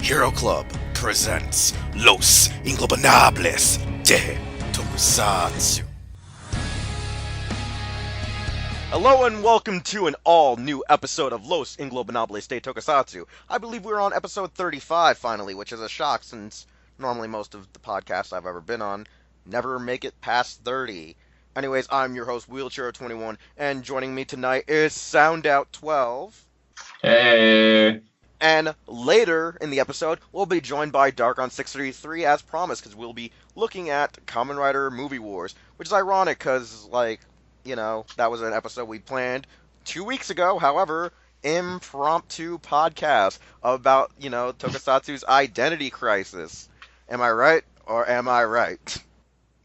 Hero Club presents Los Ingobernables de Tokusatsu. Hello and welcome to an all-new episode of Los Ingobernables de Tokusatsu. I believe we're on episode 35 finally, which is a shock since normally most of the podcasts I've ever been on never make it past 30. Anyways, I'm your host, Wheelchair21, and joining me tonight is SoundOut12. Hey. And later in the episode, we'll be joined by Dark on633 as promised, because we'll be looking at Kamen Rider Movie Wars, which is ironic because, that was an episode we planned 2 weeks ago. However, impromptu podcast about, Tokusatsu's identity crisis. Am I right, or am I right?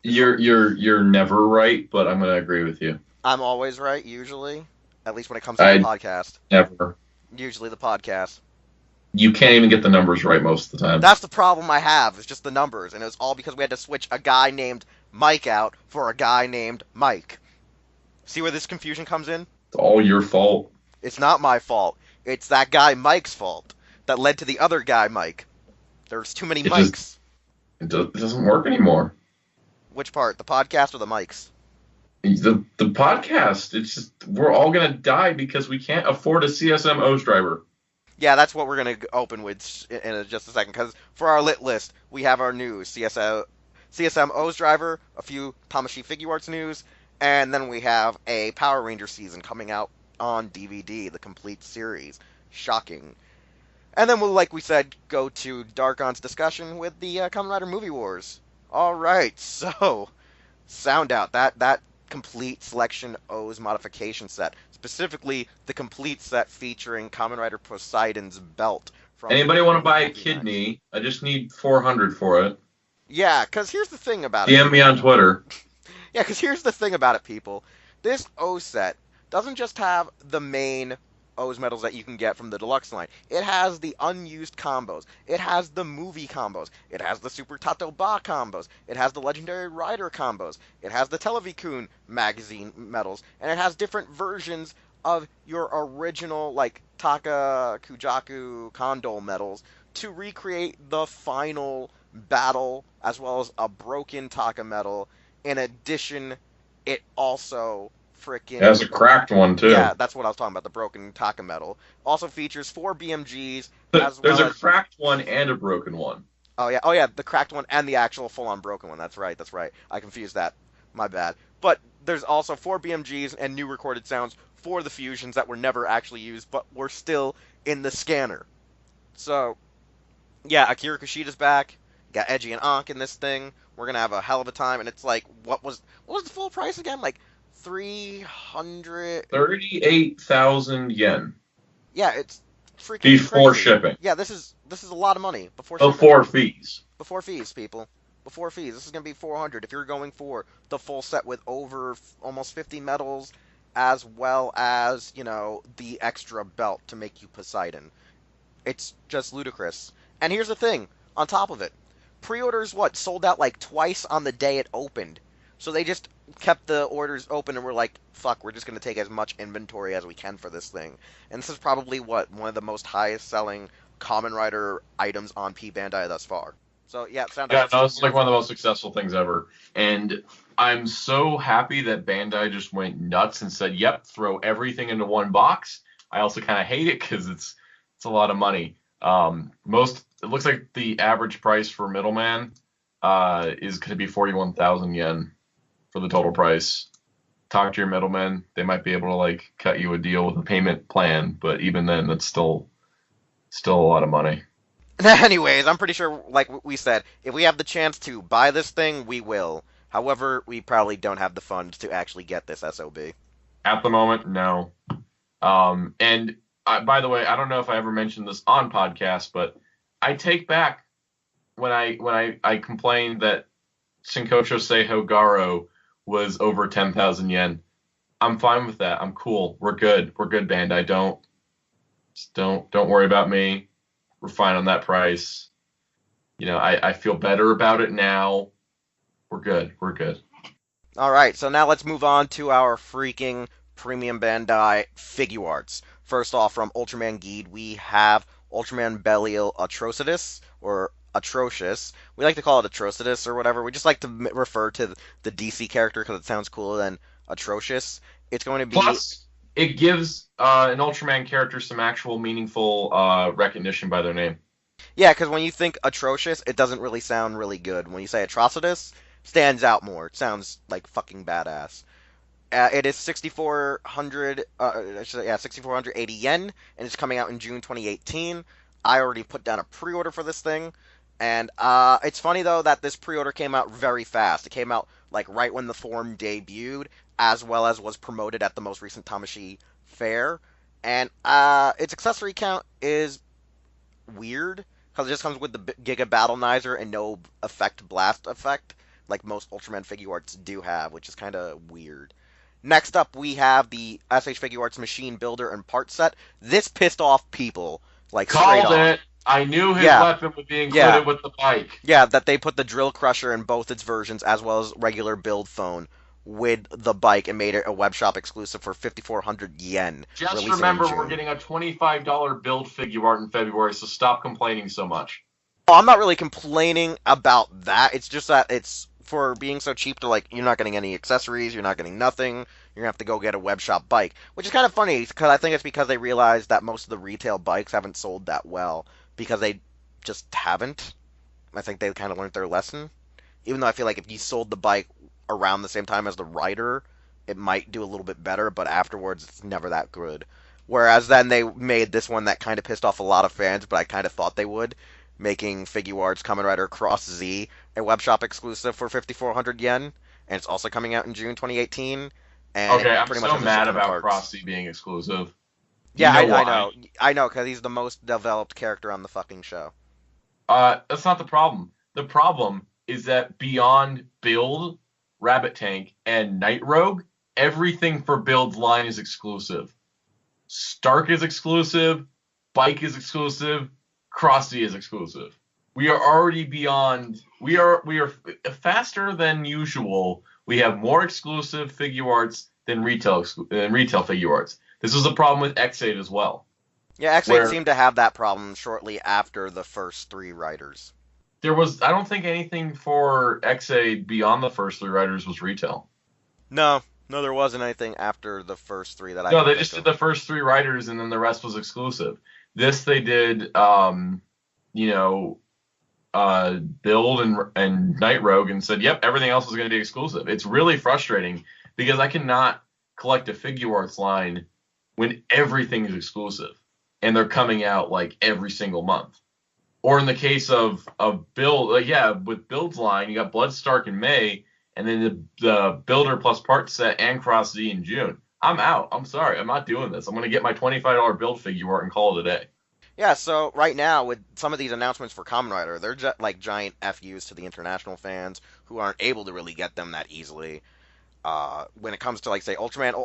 You're never right, but I'm gonna agree with you. I'm always right, usually. At least when it comes to the podcast. Never. Usually the podcast. You can't even get the numbers right most of the time. That's the problem I have, is just the numbers, and it was all because we had to switch a guy named Mike out for a guy named Mike. See where this confusion comes in? It's all your fault. It's not my fault. It's that guy Mike's fault that led to the other guy Mike. There's too many Mikes. It doesn't work anymore. Which part? The podcast or the mics? The podcast. It's just, we're all gonna die because we can't afford a CSM O's driver. Yeah, that's what we're going to open with in just a second, because for our lit list, we have our news, CSM O's driver, a few S.H.Figuarts news, and then we have a Power Ranger season coming out on DVD, the complete series. Shocking. And then we'll, like we said, go to Darkon's discussion with the Kamen Rider Movie Wars. Alright, so, sound out. That complete selection O's modification set. Specifically, the complete set featuring Kamen Rider Poseidon's belt. Anybody want to buy a kidney? I just need 400 for it. Yeah, because here's the thing about it. DM me on Twitter. Yeah, because here's the thing about it, people. This O set doesn't just have the main O's medals that you can get from the deluxe line. It has the unused combos. It has the movie combos. It has the Super Tato Ba combos. It has the Legendary Rider combos. It has the Televikun magazine medals. And it has different versions of your original, Taka, Kujaku, Kondol medals to recreate the final battle, as well as a broken Taka medal. In addition, it also It has a cracked one, too. Yeah, that's what I was talking about, the broken Taka medal. Also features 4 BMGs. There's a cracked one and a broken one. Oh yeah, the cracked one and the actual full-on broken one. That's right. I confused that. My bad. But there's also 4 BMGs and new recorded sounds for the fusions that were never actually used, but were still in the scanner. So, yeah, Akira Kushida's back. Got Edgy and Ankh in this thing. We're gonna have a hell of a time, and it's what was the full price again? 38,000 yen. Yeah, it's freaking before crazy. Shipping. Yeah, this is a lot of money before fees. Before fees, people. Before fees. This is gonna be 400 if you're going for the full set with over almost 50 medals, as well as the extra belt to make you Poseidon. It's just ludicrous. And here's the thing. On top of it, pre-orders sold out twice on the day it opened. So they just kept the orders open and were like, fuck, we're just going to take as much inventory as we can for this thing. And this is probably, one of the most highest selling Kamen Rider items on P Bandai thus far. So, yeah, it's one of the most successful things ever. And I'm so happy that Bandai just went nuts and said, yep, throw everything into one box. I also kind of hate it because it's a lot of money. It looks like the average price for Middleman is going to be 41,000 yen. For the total price. Talk to your middlemen. They might be able to cut you a deal with a payment plan, but even then, that's still a lot of money. Anyways, I'm pretty sure, like we said, if we have the chance to buy this thing, we will. However, we probably don't have the funds to actually get this SOB. At the moment, no. And by the way, I don't know if I ever mentioned this on podcast, but I take back when I complained that Shinkocho Seiho Garo was over 10,000 yen. I'm fine with that. I'm cool. We're good. We're good, Bandai. Don't worry about me. We're fine on that price. I feel better about it now. We're good. We're good. All right, so now let's move on to our freaking premium Bandai Figuarts. First off, from Ultraman Geed, we have Ultraman Belial Atrocitus, or Atrocious. We like to call it Atrocitus or whatever. We just like to refer to the DC character because it sounds cooler than Atrocious. It's going to be Plus, it gives an Ultraman character some actual meaningful recognition by their name. Yeah, because when you think atrocious, it doesn't really sound really good. When you say atrocitus, stands out more. It sounds like fucking badass. It is 6,400, 6,480 yen, and it's coming out in June 2018. I already put down a pre-order for this thing, and it's funny though that this pre-order came out very fast. It came out like right when the form debuted, as well as was promoted at the most recent Tamashii fair, and its accessory count is weird because it just comes with the Giga Battlenizer and no effect blast effect like most Ultraman Figuarts do have, which is kind of weird. Next up, we have the S.H.Figuarts machine builder and part set. This pissed off people, like straight Called off. it. I knew his Yeah, weapon would be included yeah, with the bike. yeah. That they put the drill crusher in both its versions, as well as regular build phone with the bike, and made it a web shop exclusive for 5,400 yen. Just Releasing remember, in we're June. getting a $25 build figure art in February, so stop complaining so much. Oh, I'm not really complaining about that. It's just that it's for being so cheap to like you're not getting any accessories, you're not getting nothing. You're gonna have to go get a web shop bike, which is kind of funny because I think it's because they realized that most of the retail bikes haven't sold that well because they just haven't. I think they kind of learned their lesson. Even though I feel like if you sold the bike around the same time as the rider, it might do a little bit better, but afterwards it's never that good. Whereas then they made this one that kind of pissed off a lot of fans, but I kind of thought they would, making Figuarts Kamen Rider Cross Z a web shop exclusive for 5,400 yen, and it's also coming out in June 2018. And Okay, it I'm pretty much so has a mad shit ton of about parts. Crossy being exclusive. Yeah, You know I why? know, because he's the most developed character on the fucking show. That's not the problem. The problem is that beyond Build, Rabbit Tank, and Night Rogue, everything for Build's line is exclusive. Stark is exclusive, Bike is exclusive, Crossy is exclusive. We are already beyond. We are faster than usual. We have more exclusive figure arts than retail figure arts. This was a problem with X8 as well, Yeah, X8 where seemed to have that problem shortly after the first three riders. there was. I don't think anything for X8 beyond the first three riders was retail. No, no, there wasn't anything after the first three that I No, could they think just did of. the first three riders and then the rest was exclusive. This they did, you know, Build and Night Rogue and said, yep, everything else is going to be exclusive. It's really frustrating because I cannot collect a figure arts line when everything is exclusive and they're coming out like every single month. Or in the case of Build, with Build's line, you got Bloodstark in May, and then the Builder plus part set and Cross Z in June. I'm out. I'm sorry. I'm not doing this. I'm going to get my $25 build figure art and call it a day. Yeah, so right now with some of these announcements for Kamen Rider, they're just like giant FUs to the international fans who aren't able to really get them that easily. When it comes to like say Ultraman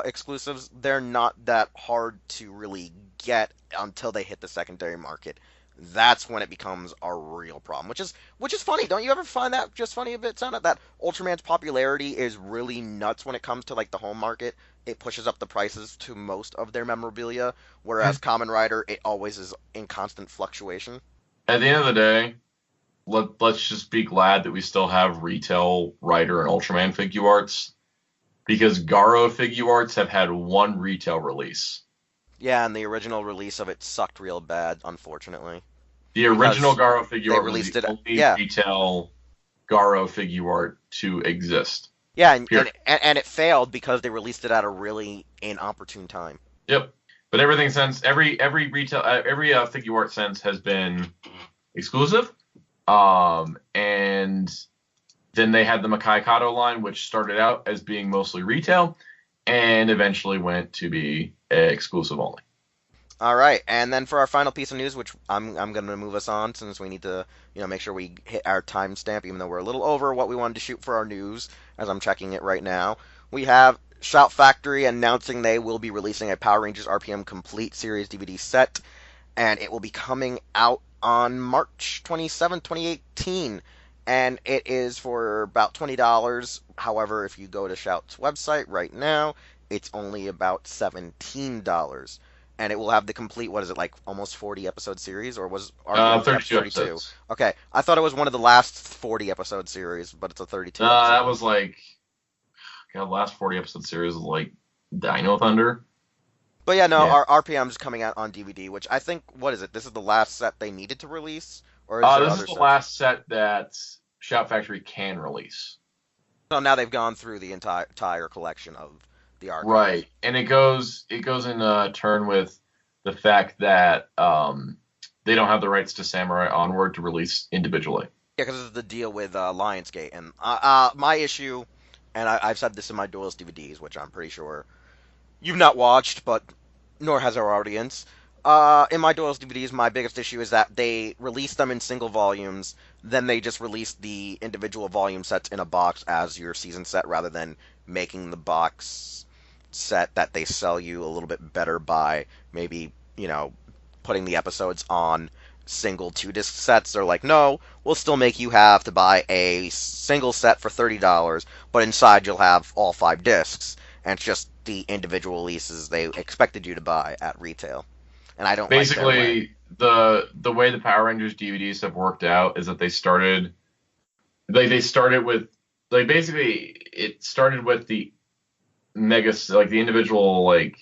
exclusives, they're not that hard to really get until they hit the secondary market. That's when it becomes a real problem, which is funny. Don't you ever find that just funny a bit, Sana? That Ultraman's popularity is really nuts when it comes to like the home market. It pushes up the prices to most of their memorabilia, whereas Kamen Rider it always is in constant fluctuation. At the end of the day, let's just be glad that we still have retail Rider and Ultraman figure arts because Garo figure arts have had one retail release. Yeah, and the original release of it sucked real bad, unfortunately, The original because Garo figure they art was released the it. only Yeah, retail Garo figure art to exist. yeah, and, and Period. and it failed because they released it at a really inopportune time. Yep. But everything since every retail every figure art since has been exclusive. And then they had the Makai Kato line, which started out as being mostly retail, and eventually went to be exclusive only. All right, and then for our final piece of news, which I'm going to move us on since we need to make sure we hit our timestamp, even though we're a little over what we wanted to shoot for our news, as I'm checking it right now. We have Shout Factory announcing they will be releasing a Power Rangers RPM Complete Series DVD set, and it will be coming out on March 27, 2018, and it is for about $20. However, if you go to Shout's website right now, it's only about $17. and it will have the complete, what is it, like almost 40 episode series, or was RPM 32 32? episodes. Okay, I thought it was one of the last 40 episode series, but it's a 32 episode. That was like, God, last 40 episode series was like Dino Thunder. But yeah, no, Yeah. our RPM's coming out on DVD, which I think, what is it? This is the last set they needed to release, or is there This other is the sets? last set that Shout Factory can release. So now they've gone through the entire collection of the archives. Right, and it goes in turn with the fact that they don't have the rights to Samurai Onward to release individually. Yeah, because it's the deal with Lionsgate, and my issue, and I've said this in my Doyle's DVDs, which I'm pretty sure you've not watched, but nor has our audience. In my Doyle's DVDs, my biggest issue is that they release them in single volumes, then they just release the individual volume sets in a box as your season set, rather than making the box set that they sell you a little bit better by maybe, putting the episodes on single 2-disc sets. They're like, no, we'll still make you have to buy a single set for $30, but inside you'll have all 5 discs, and it's just the individual releases they expected you to buy at retail. And I don't basically like the way the Power Rangers DVDs have worked out is that it started with it started with the mega, like the individual, like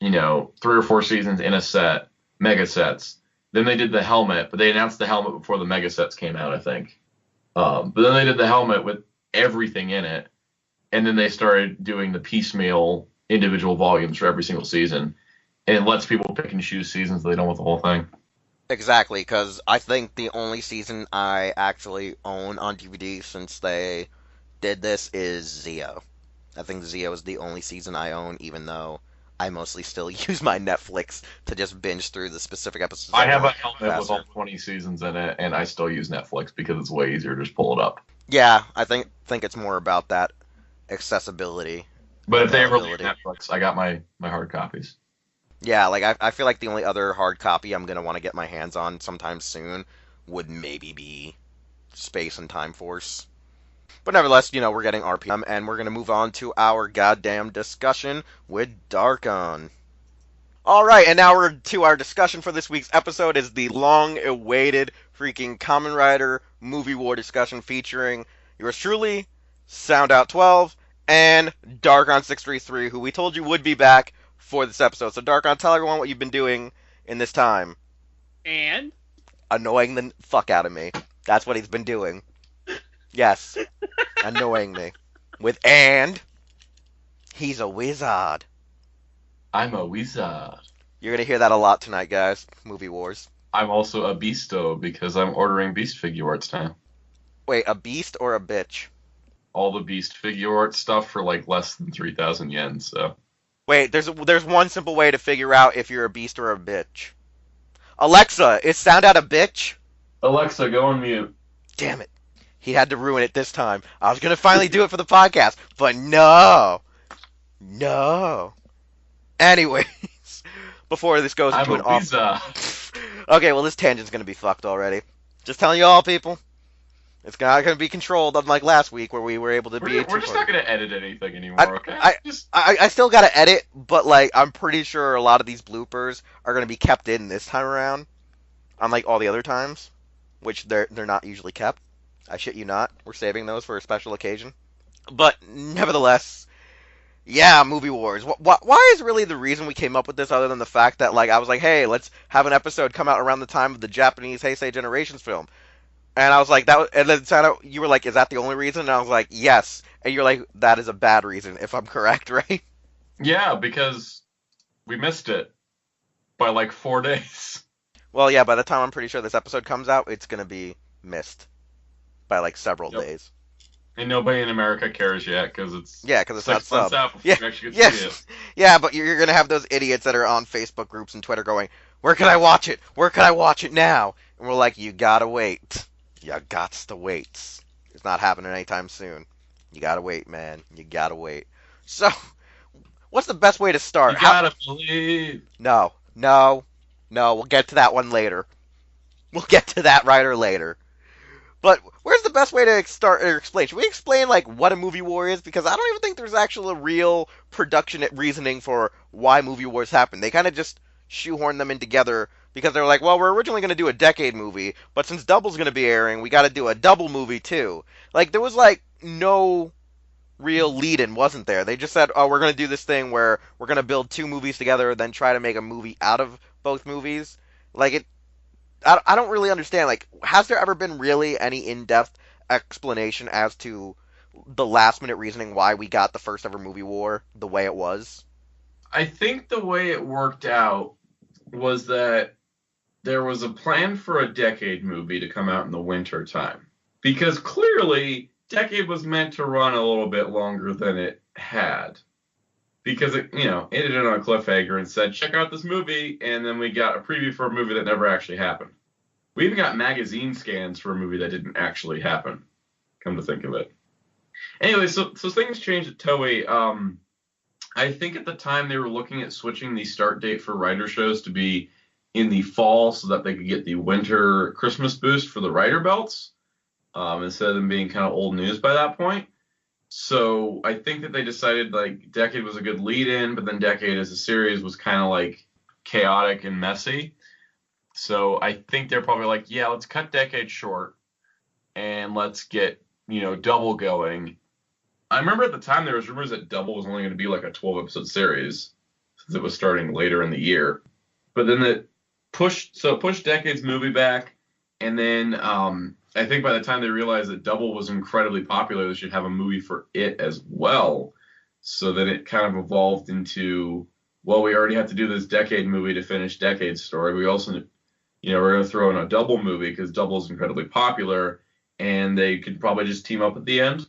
3 or 4 seasons in a set, mega sets. Then they did the helmet, but they announced the helmet before the mega sets came out, I think. But then they did the helmet with everything in it, and then they started doing the piecemeal individual volumes for every single season, and it lets people pick and choose seasons they don't want the whole thing. Exactly, because I think the only season I actually own on DVD since they did this is Zeo. I think Zeo is the only season I own, even though I mostly still use my Netflix to just binge through the specific episodes. I have a helmet with all 20 seasons in it, and I still use Netflix because it's way easier to just pull it up. Yeah, I think it's more about that accessibility. But if they ever leave Netflix, I got my hard copies. Yeah, like I feel like the only other hard copy I'm going to want to get my hands on sometime soon would maybe be Space and Time Force. But nevertheless, we're getting RPM, and we're going to move on to our goddamn discussion with Darkon. Alright, and now we're to our discussion for this week's episode is the long-awaited freaking Kamen Rider Movie War discussion featuring yours truly, SoundOut12, and Darkon633, who we told you would be back for this episode. So Darkon, tell everyone what you've been doing in this time. And? Annoying the fuck out of me. That's what he's been doing. Yes. Annoying me. And he's a wizard. I'm a wizard. You're going to hear that a lot tonight, guys. Movie Wars. I'm also a beasto because I'm ordering Beast Figuarts now. Wait, a beast or a bitch? All the Beast Figuart stuff for like less than 3,000 yen, so. Wait, there's one simple way to figure out if you're a beast or a bitch. Alexa, is SoundOut a bitch? Alexa, go on mute. Damn it. He had to ruin it this time. I was going to finally do it for the podcast, but no. No. Anyways, before this goes into I'm a wizard. Okay, well, this tangent's going to be fucked already. Just telling you all, people. It's not going to be controlled, unlike last week where we were able to be... We're just not going to edit anything anymore, okay? I still got to edit, but, like, I'm pretty sure a lot of these bloopers are going to be kept in this time around, unlike all the other times, which they're not usually kept. I shit you not. We're saving those for a special occasion. But, nevertheless, yeah, Movie Wars. Why is really the reason we came up with this, other than the fact that, like, I was like, hey, let's have an episode come out around the time of the Japanese Heisei Generations film. And I was like, and then you were like, is that the only reason? And I was like, yes. And you're like, that is a bad reason, if I'm correct, right? Yeah, because we missed it by like 4 days. Well, yeah, by the time I'm pretty sure this episode comes out, it's going to be missed by like several days. And nobody in America cares yet, because it's it's not sub. sub. Yeah, you actually get to see it. Yeah, but you're going to have those idiots that are on Facebook groups and Twitter going, where can I watch it? Where can I watch it now? And we're like, you gotta wait. You gots to wait. It's not happening anytime soon. You gotta wait, man. You gotta wait. So, what's the best way to start? You gotta believe. No. We'll get to that one later. We'll get to that later. But where's the best way to start or explain? Should we explain like what a movie war is? Because I don't even think there's actually a real production reasoning for why movie wars happen. They kind of just shoehorn them in together because they're like, well, we're originally going to do a decade movie, but since Double's going to be airing, we got to do a double movie too. Like, there was like no real lead-in, wasn't there? They just said, oh, we're going to do this thing where we're going to build two movies together, then try to make a movie out of both movies. Like, I don't really understand. Like, has there ever been really any in-depth explanation as to the last-minute reasoning why we got the first ever movie war the way it was? I think the way it worked out was that there was a plan for a Decade movie to come out in the winter time. Because clearly, Decade was meant to run a little bit longer than it had. Because it, ended on a cliffhanger and said, check out this movie, and then we got a preview for a movie that never actually happened. We even got magazine scans for a movie that didn't actually happen, come to think of it. Anyway, so things changed at Toei. I think at the time they were looking at switching the start date for writer shows to be in the fall so that they could get the winter Christmas boost for the writer belts, instead of them being kind of old news by that point. So I think that they decided like Decade was a good lead-in, but then Decade as a series was kind of like chaotic and messy. So I think they're probably like, yeah, let's cut Decade short and let's get, Double going. I remember at the time there was rumors that Double was only going to be like a 12-episode series since it was starting later in the year. But then it pushed Decade's movie back, and then I think by the time they realized that Double was incredibly popular, they should have a movie for it as well. So then it kind of evolved into, well, we already have to do this Decade movie to finish Decade's story. We also, we're going to throw in a Double movie because Double is incredibly popular, and they could probably just team up at the end.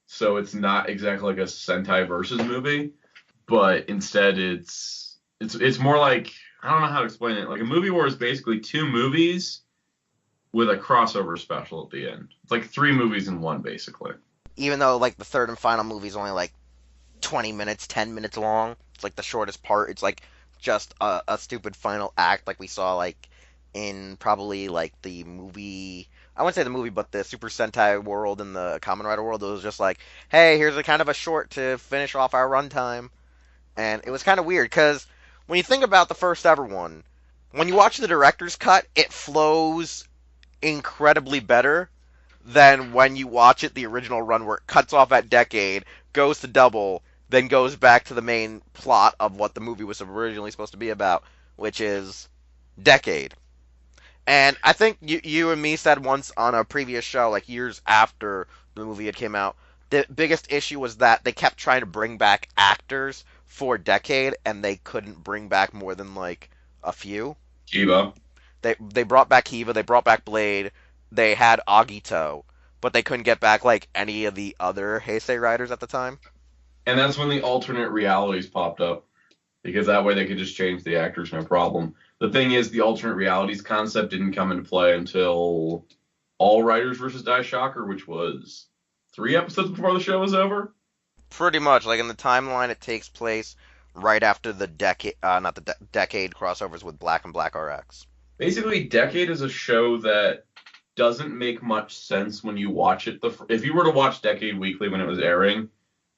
So it's not exactly like a Sentai versus movie, but instead it's more like, I don't know how to explain it. Like a movie war is basically two movies with a crossover special at the end. It's like 3 movies in one, basically. Even though like the third and final movie is only like 20 minutes, 10 minutes long. It's like the shortest part. It's like just a stupid final act like we saw like in probably like the movie, I wouldn't say the movie, but the Super Sentai world and the Kamen Rider world. It was just like, hey, here's a kind of a short to finish off our runtime. And it was kind of weird because when you think about the first ever one, when you watch the director's cut, it flows incredibly better than when you watch it the original run where it cuts off at Decade, goes to Double, then goes back to the main plot of what the movie was originally supposed to be about, which is Decade. And I think you and me said once on a previous show, like years after the movie had came out, the biggest issue was that they kept trying to bring back actors for Decade, and they couldn't bring back more than like a few. Kiba. They brought back Kiva, they brought back Blade, they had Agito, but they couldn't get back like any of the other Heisei riders at the time. And that's when the alternate realities popped up, because that way they could just change the actors, no problem. The thing is, the alternate realities concept didn't come into play until All Riders versus Die Shocker, which was 3 episodes before the show was over. Pretty much, like in the timeline, it takes place right after the Decade, not the Decade crossovers with Black and Black RX. Basically, Decade is a show that doesn't make much sense when you watch it. If you were to watch Decade weekly when it was airing,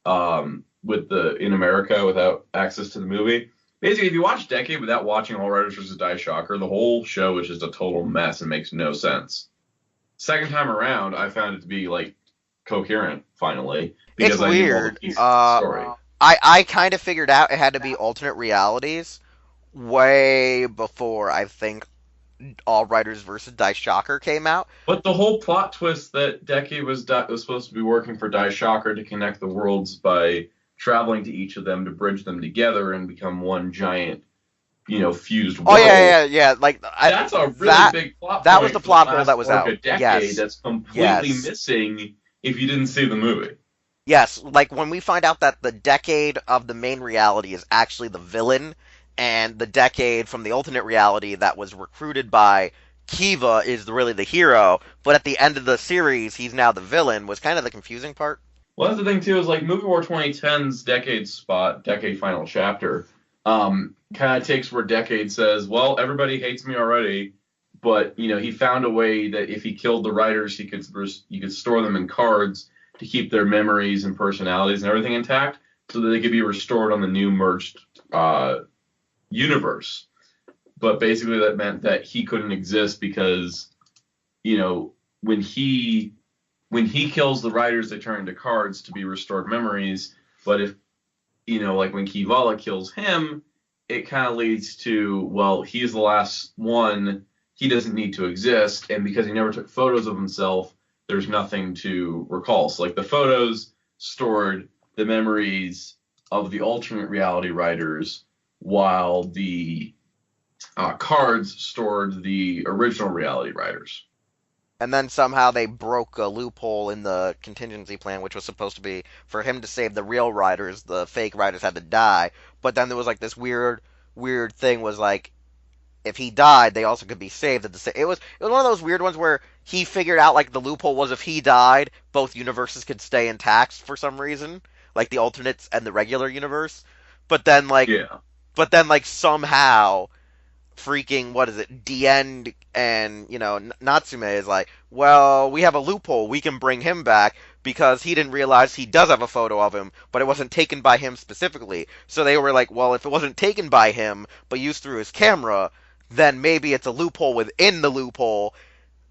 in America without access to the movie, basically if you watch Decade without watching All Riders vs. Die Shocker, the whole show is just a total mess and makes no sense. Second time around, I found it to be like coherent finally, because It's I knew all the weird. pieces of the story. I kind of figured out it had to be alternate realities way before I think All Riders versus Die Shocker came out. But the whole plot twist that Decade was supposed to be working for Die Shocker to connect the worlds by traveling to each of them to bridge them together and become one giant, fused world. Oh yeah. Like that's a really big plot. That was the plot hole that was out. A decade yes. That's completely missing if you didn't see the movie. Yes, like when we find out that the Decade of the main reality is actually the villain, and the Decade from the alternate reality that was recruited by Kiva is really the hero, but at the end of the series, he's now the villain, was kind of the confusing part. Well, that's the thing, too, is like Movie War 2010's Decade final chapter kind of takes where Decade says, well, everybody hates me already, but, he found a way that if he killed the writers, you could store them in cards to keep their memories and personalities and everything intact so that they could be restored on the new merged universe. But basically that meant that he couldn't exist because, when he kills the riders, they turn into cards to be restored memories. But if, like when Kivala kills him, it kind of leads to, well, he's the last one. He doesn't need to exist. And because he never took photos of himself, there's nothing to recall. So like the photos stored the memories of the alternate reality riders, while the cards stored the original reality riders. And then somehow they broke a loophole in the contingency plan, which was supposed to be for him to save the real riders. The fake riders had to die. But then there was like this weird thing was like, if he died, they also could be saved at the same. It was one of those weird ones where he figured out like the loophole was if he died, both universes could stay intact for some reason, like the alternates and the regular universe. But then like, Yeah. Somehow freaking what is it? Dien and Natsume is like, well, we have a loophole. We can bring him back because he didn't realize he does have a photo of him, but it wasn't taken by him specifically. So they were like, well, if it wasn't taken by him but used through his camera, then maybe it's a loophole within the loophole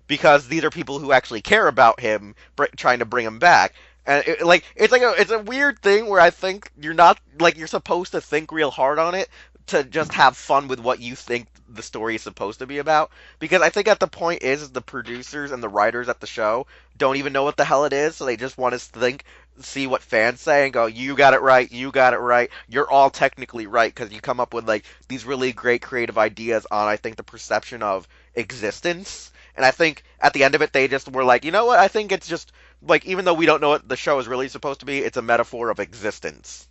because these are people who actually care about him, trying to bring him back. And it's a weird thing where I think you're supposed to think real hard on it to just have fun with what you think the story is supposed to be about. Because I think at the point is the producers and the writers at the show don't even know what the hell it is, so they just want to see what fans say and go, you got it right, you're all technically right, because you come up with like these really great creative ideas on, I think, the perception of existence. And I think at the end of it, they just were like, you know what, I think it's just, like, even though we don't know what the show is really supposed to be, it's a metaphor of existence.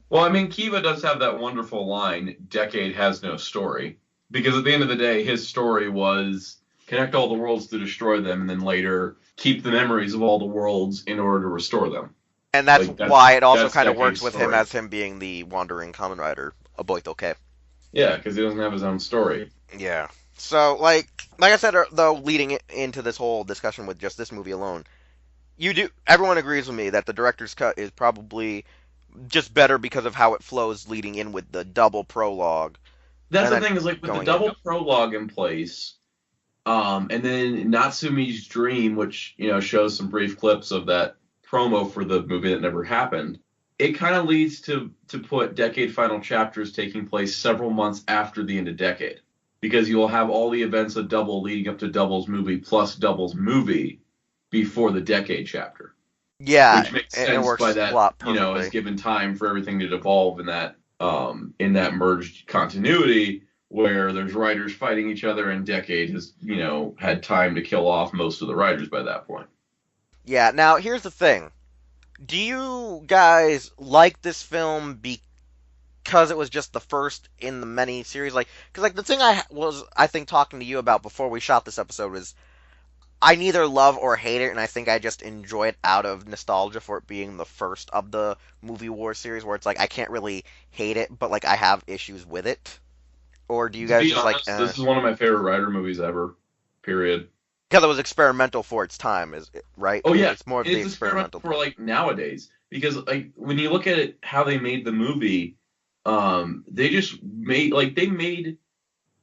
Well, I mean, Kiva does have that wonderful line, "Decade has no story," because at the end of the day, his story was connect all the worlds to destroy them, and then later keep the memories of all the worlds in order to restore them. And that's why it also kind of works with him as him being the wandering Kamen Rider, Oboitoke. Yeah, because he doesn't have his own story. Yeah. So, like I said, though, leading into this whole discussion with just this movie alone, everyone agrees with me that the director's cut is probably just better because of how it flows leading in with the double prologue. That's the thing, is like with the double prologue in place, and then Natsume's dream, which shows some brief clips of that promo for the movie that never happened. It kind of leads to put Decade final chapters taking place several months after the end of Decade, because you'll have all the events of Double leading up to Double's movie plus Double's movie before the Decade chapter. Yeah, which makes sense by that, is given time for everything to devolve in that merged continuity where there's writers fighting each other, and Decade has, had time to kill off most of the writers by that point. Yeah, now here's the thing. Do you guys like this film because it was just the first in the many series? Because the thing I think talking to you about before we shot this episode was, I neither love or hate it, and I think I just enjoy it out of nostalgia for it being the first of the Movie Wars series, where it's like I can't really hate it, but like I have issues with it. Or do you guys just honest, like? This is one of my favorite Rider movies ever. Period. Because it was experimental for its time, right? Oh yeah, it's more of the experimental for like nowadays. Because like when you look at it, how they made the movie, they just made All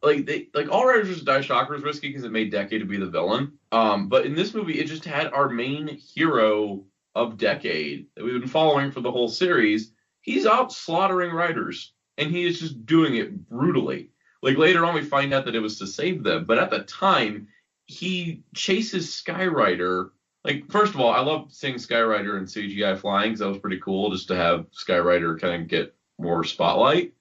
Riders vs. Die Shocker was risky because it made Decade to be the villain. But in this movie, it just had our main hero of Decade that we've been following for the whole series. He's out slaughtering riders, and he is just doing it brutally. Like later on, we find out that it was to save them, but at the time, he chases Skyrider. Like, first of all, I love seeing Skyrider in CGI flying because that was pretty cool, just to have Skyrider kind of get more spotlight.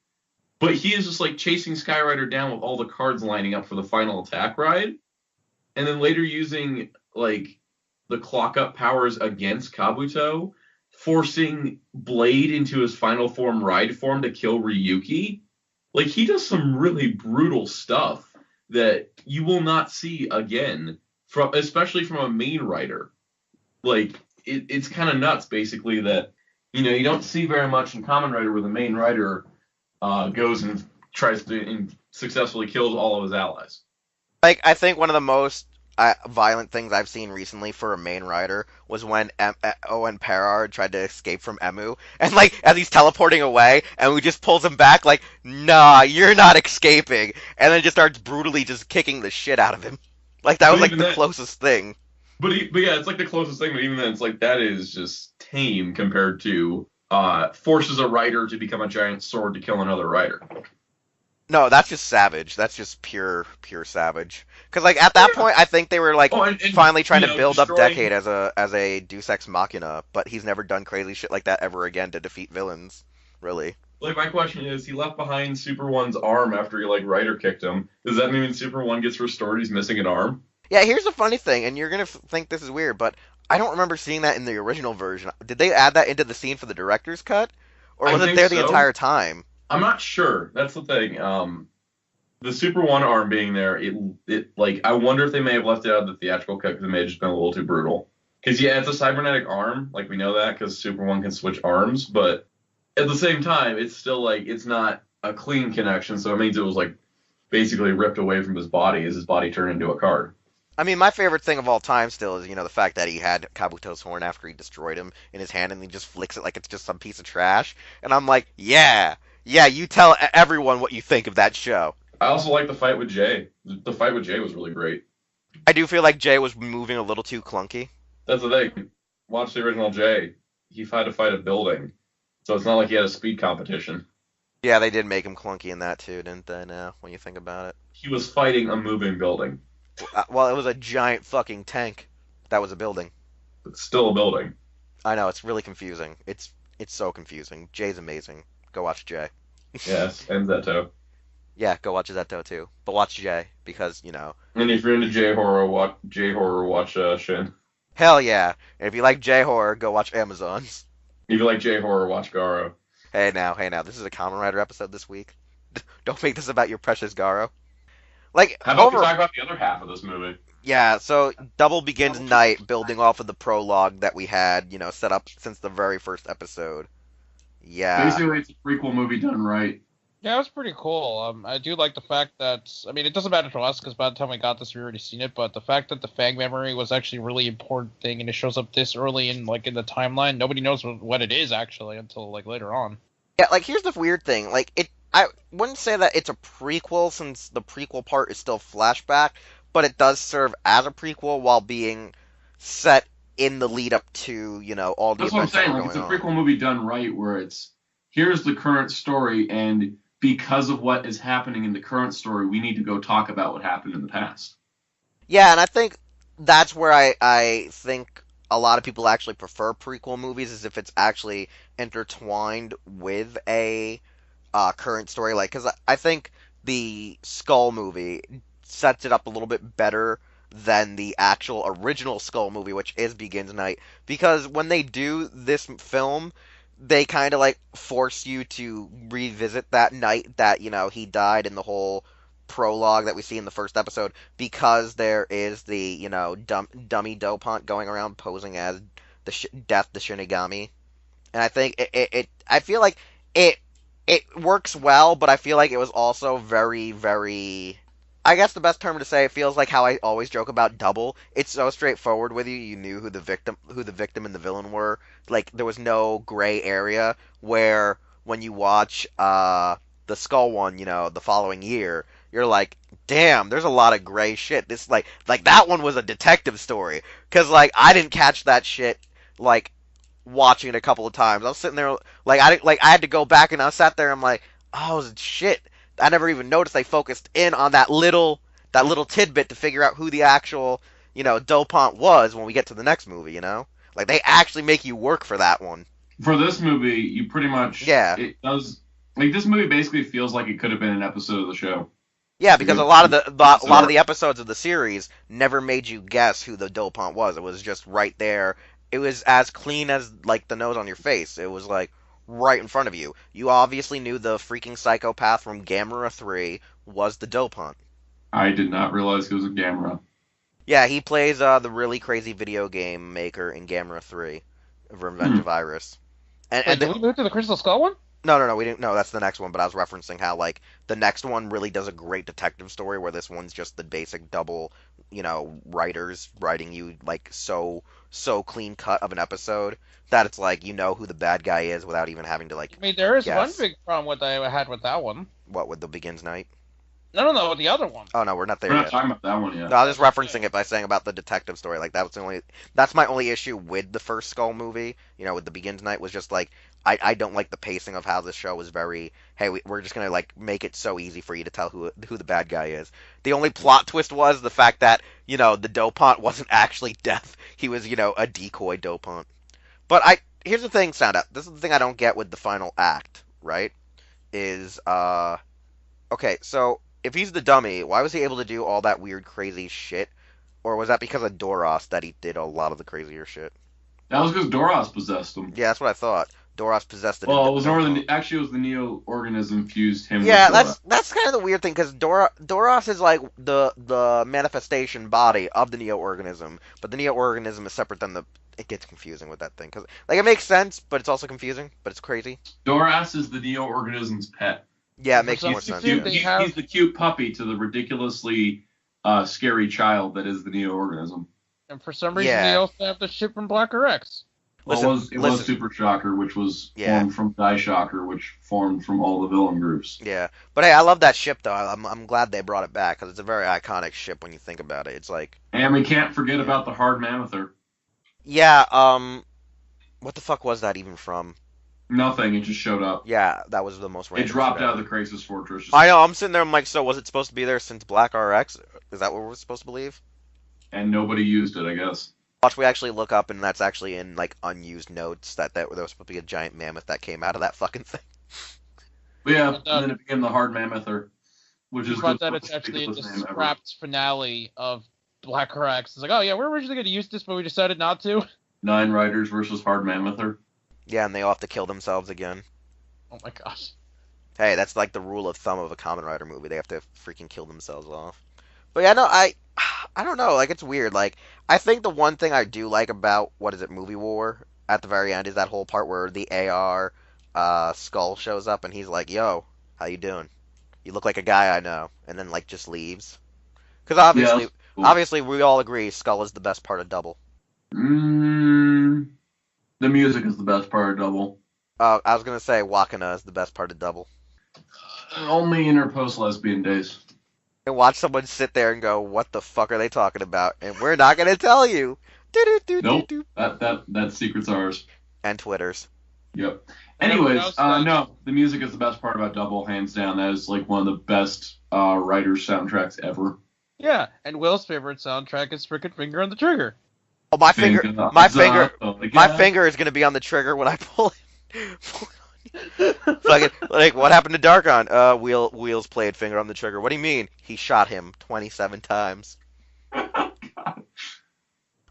But he is just like chasing Skyrider down with all the cards lining up for the final attack ride. And then later using like the clock up powers against Kabuto, forcing Blade into his final form ride form to kill Ryuki. Like, he does some really brutal stuff that you will not see again, especially from a main rider. Like, it's kind of nuts, basically, that, you don't see very much in Kamen Rider where the main rider goes and tries to and successfully kills all of his allies. Like, I think one of the most violent things I've seen recently for a main rider was when Owen Perard tried to escape from Emu, and like as he's teleporting away, and we just pulls him back, like, nah, you're not escaping, and then just starts brutally just kicking the shit out of him. Like that was But like even the that, closest thing. but yeah, it's like the closest thing. But even then, it's like that is just tame compared to forces a rider to become a giant sword to kill another rider. No, that's just savage. That's just pure savage. Because like at that point, I think they were like And finally trying you to know, build up destroying. Decade as a Deus Ex Machina, but he's never done crazy shit like that ever again to defeat villains. Really. Like my question is, he left behind Super One's arm after he like rider kicked him. Does that mean when Super One gets restored, he's missing an arm? Yeah, here's the funny thing, and you're gonna think this is weird, but I don't remember seeing that in the original version. Did they add that into the scene for the director's cut, or I was it think there the so. entire time? I'm not sure. That's the thing. The Super One arm being there, it like I wonder if they may have left it out of the theatrical cut because it may have just been a little too brutal. Because yeah, it's a cybernetic arm, like we know that because Super One can switch arms, but at the same time, it's still like it's not a clean connection, so it means it was like basically ripped away from his body as his body turned into a card. I mean, my favorite thing of all time still is, the fact that he had Kabuto's horn after he destroyed him in his hand and he just flicks it like it's just some piece of trash. And I'm like, yeah, yeah, you tell everyone what you think of that show. I also like the fight with Jay. The fight with Jay was really great. I do feel like Jay was moving a little too clunky. That's the thing. Watch the original Jay. He had to fight a building, so it's not like he had a speed competition. Yeah, they did make him clunky in that too, didn't they, now, when you think about it? He was fighting a moving building. Well, it was a giant fucking tank that was a building. It's still a building. I know, it's really confusing. It's so confusing. Jay's amazing. Go watch Jay. Yes, and Zeto. Yeah, go watch Zeto too. But watch Jay, because, And if you're into J horror, watch Shin. hell yeah. And if you like J horror, go watch Amazons. If you like J horror, watch Garo. Hey now, this is a Kamen Rider episode this week. Don't make this about your precious Garo. Like, How about we talk about the other half of this movie? yeah, so Double Begins Night, building off of the prologue that we had, set up since the very first episode. Yeah. Basically, it's a prequel movie done right. Yeah, it was pretty cool. I do like the fact that, I mean, it doesn't matter to us because by the time we got this, we already seen it. But the fact that the Fang memory was actually a really important thing, and it shows up this early in the timeline. Nobody knows what it is actually until later on. Yeah, like here's the weird thing. Like I wouldn't say that it's a prequel since the prequel part is still flashback, but it does serve as a prequel while being set in the lead up to, all the That's what I'm events that saying. were Like, it's a going on. prequel movie done right, where it's here's the current story, and because of what is happening in the current story, we need to go talk about what happened in the past. Yeah, and I think that's where I think a lot of people actually prefer prequel movies, is if it's actually intertwined with a current story. Like, because I think the Skull movie sets it up a little bit better than the actual original Skull movie, which is Begins Night. Because when they do this film, they kind of like force you to revisit that night that, he died in the whole prologue that we see in the first episode, because there is the, dummy Dopant going around posing as Death the Shinigami. And I think I feel like it works well, but I feel like it was also very, very. I guess the best term to say, it feels like how I always joke about Double. It's so straightforward with you. You knew who the victim and the villain were. Like, there was no gray area. Where when you watch the Skull one, the following year, you're like, damn, there's a lot of gray shit. This like that one was a detective story, because like I didn't catch that shit like watching it a couple of times. I was sitting there like I had to go back, and I sat there. I'm like, oh shit. I never even noticed they focused in on that little tidbit to figure out who the actual, Dopant was when we get to the next movie, Like, they actually make you work for that one. For this movie, you pretty much it does like this movie basically feels like it could have been an episode of the show. Yeah, because a lot of the episodes of the series never made you guess who the Dopant was. It was just right there. It was as clean as like the nose on your face. It was like right in front of you. You obviously knew the freaking psychopath from Gamera 3 was the Dopant. I did not realize it was a Gamera. Yeah, he plays the really crazy video game maker in Gamera 3, Revenge of Iris. Wait, did we move to the Crystal Skull one? No, we didn't. No, that's the next one. But I was referencing how like the next one really does a great detective story, where this one's just the basic double writers writing you like so clean cut of an episode that it's like you know who the bad guy is without even having to like I mean, there is one guess. big problem with I had with that one. What with the Begins Night? No, with the other one. Oh no, we're not there We're not yet. talking about that one yet. No, I was just referencing it by saying about the detective story. Like that's my only issue with the first Skull movie. With the Begins Night was just like I don't like the pacing of how this show was very. Hey, we're just gonna like make it so easy for you to tell who the bad guy is. The only plot twist was the fact that the dopant wasn't actually Death. He was a decoy dopant. But here's the thing, Sound Out. This is the thing I don't get with the final act. Right? Is okay, so if he's the dummy, why was he able to do all that weird, crazy shit? Or was that because of Doros that he did a lot of the crazier shit? That was because Doros possessed him. Yeah, that's what I thought. Doros possessed it. Well, it was actually it was the Neo-organism fused him. Yeah, with that's kind of the weird thing because Doros is like the manifestation body of the Neo-organism, but the Neo-organism is separate than the. It gets confusing with that thing because like it makes sense, but it's also confusing, but it's crazy. Doros is the Neo-organism's pet. Yeah, it makes more sense. Yeah. He's the cute puppy to the ridiculously scary child that is the Neo-organism. And for some reason, they also have the ship from Black X. Well, it was Super Shocker, which was formed from Die Shocker, which formed from all the villain groups. Yeah, but hey, I love that ship though. I'm glad they brought it back because it's a very iconic ship when you think about it. It's like. And we can't forget about the Hard Mammoth. Yeah. What the fuck was that even from? Nothing. It just showed up. Yeah, that was the most random. It dropped out of the Crisis Fortress. I know. I'm sitting there. I'm like, so was it supposed to be there since Black RX? Is that what we're supposed to believe? And nobody used it, I guess. Watch, we actually look up, and that's actually in like unused notes that there was supposed to be a giant mammoth that came out of that fucking thing. But yeah, and then it became the Hard Mammoth, which is. But that it's actually the scrapped finale of Black RX. It's like, oh yeah, we're originally going to use this, but we decided not to. 9 Riders versus Hard Mammoth. Yeah, and they all have to kill themselves again. Oh my gosh. Hey, that's like the rule of thumb of a Kamen Rider movie. They have to freaking kill themselves off. But yeah, no, I don't know. Like, it's weird. Like, I think the one thing I do like about, Movie War, at the very end is that whole part where the AR Skull shows up and he's like, yo, how you doing? You look like a guy I know. And then, like, just leaves. Because obviously, we all agree Skull is the best part of Double. The music is the best part of Double. I was going to say Wakana is the best part of Double. Only in her post-lesbian days. And watch someone sit there and go, what the fuck are they talking about? And we're not going to tell you. Nope. That secret's ours. And Twitter's. Yep. Anyways, no, the music is the best part about Double, hands down. That is like one of the best writer's soundtracks ever. Yeah, and Will's favorite soundtrack is frickin' Finger on the Trigger. Oh, my finger is going to be on the trigger when I pull it. like, what happened to Darkon? Wheelz played Finger on the Trigger. What do you mean? He shot him 27 times.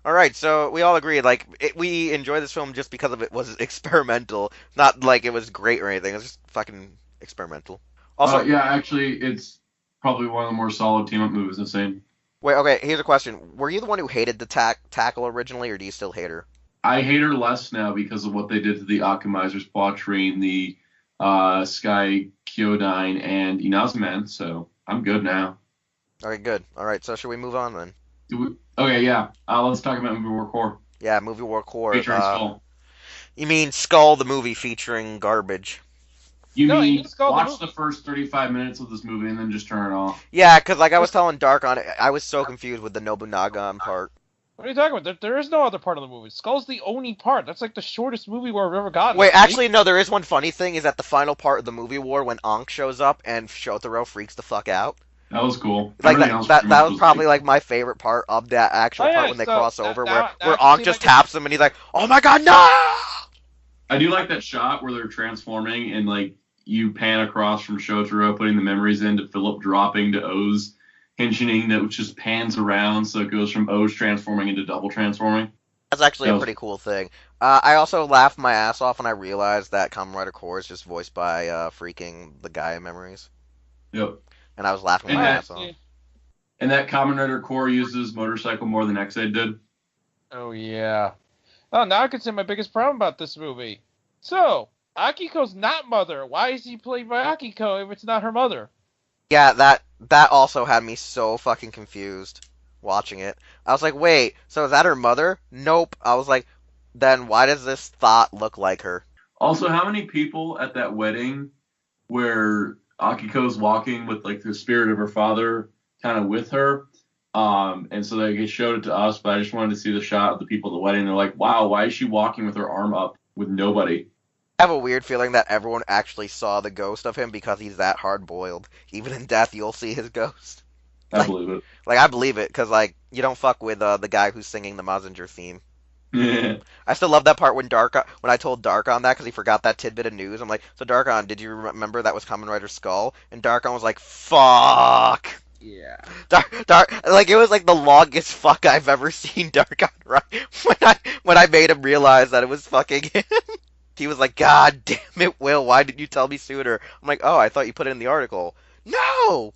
Alright, so we all agree, like, we enjoy this film just because of it was experimental. Not like it was great or anything. It was just fucking experimental. Also, yeah, actually, it's probably one of the more solid team-up movies I've seen. Wait, okay, here's a question. Were you the one who hated the tackle originally, or do you still hate her? I hate her less now because of what they did to the Akamaiser's Quatrain, the Sky Kyodyne, and Inazuman, so I'm good now. Okay, good. Alright, so should we move on then? Okay, yeah. Let's talk about Movie War Core. Yeah, Movie War Core. Featuring Skull. You mean Skull, the movie featuring garbage. Watch the first 35 minutes of this movie and then just turn it off. Yeah, because like I was telling Dark on it, I was so confused with the Nobunaga part. What are you talking about? There is no other part of the movie. Skull's the only part. That's like the shortest movie war we've ever gotten. Wait, actually, no, there is one funny thing, is that the final part of the movie war when Ankh shows up and Shotaro freaks the fuck out. That was cool. Like that was probably like my favorite part of that actual part when they cross over, where Ankh just taps him and he's like, "Oh my god, no!" I do like that shot where they're transforming and like you pan across from Shotaro putting the memories in to Philip dropping to O's henching that just pans around, so it goes from O's transforming into Double transforming. That's actually a pretty cool thing. I also laughed my ass off when I realized that Kamen Rider Core is just voiced by freaking the guy in Memories. Yep. And I was laughing my ass off. And that Kamen Rider Core uses motorcycle more than X-Aid did. Oh, yeah. Oh, now I can say my biggest problem about this movie. So, Akiko's not mother. Why is he played by Akiko if it's not her mother? Yeah, that also had me so fucking confused watching it. I was like, wait, so is that her mother? Nope. I was like, then why does this thought look like her? Also, how many people at that wedding where Akiko's walking with like the spirit of her father kind of with her? And so they showed it to us, but I just wanted to see the shot of the people at the wedding. They're like, wow, why is she walking with her arm up with nobody? I have a weird feeling that everyone actually saw the ghost of him because he's that hard-boiled. Even in death, you'll see his ghost. I believe it. Like, I believe it, because, like, you don't fuck with the guy who's singing the Mazinger theme. Yeah. I still love that part when I told Darkon that, because he forgot that tidbit of news. I'm like, so Darkon, did you remember that was Kamen Rider Skull? And Darkon was like, fuck! Yeah. Like, it was like the longest fuck I've ever seen Darkon right when I made him realize that it was fucking him. He was like, God damn it, Will, why didn't you tell me sooner? I'm like, oh, I thought you put it in the article. No!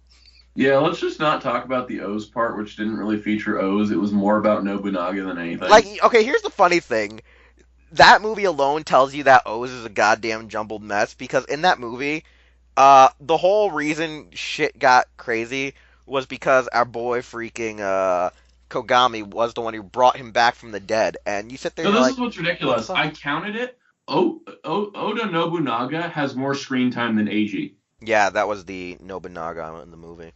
Yeah, let's just not talk about the O's part, which didn't really feature O's. It was more about Nobunaga than anything. Like, okay, here's the funny thing. That movie alone tells you that O's is a goddamn jumbled mess, because in that movie, the whole reason shit got crazy was because our boy freaking, Kogami was the one who brought him back from the dead, and you sit there So and this you're is like, what's ridiculous. I counted it. Oda Nobunaga has more screen time than Eiji. yeah, that was the Nobunaga in the movie.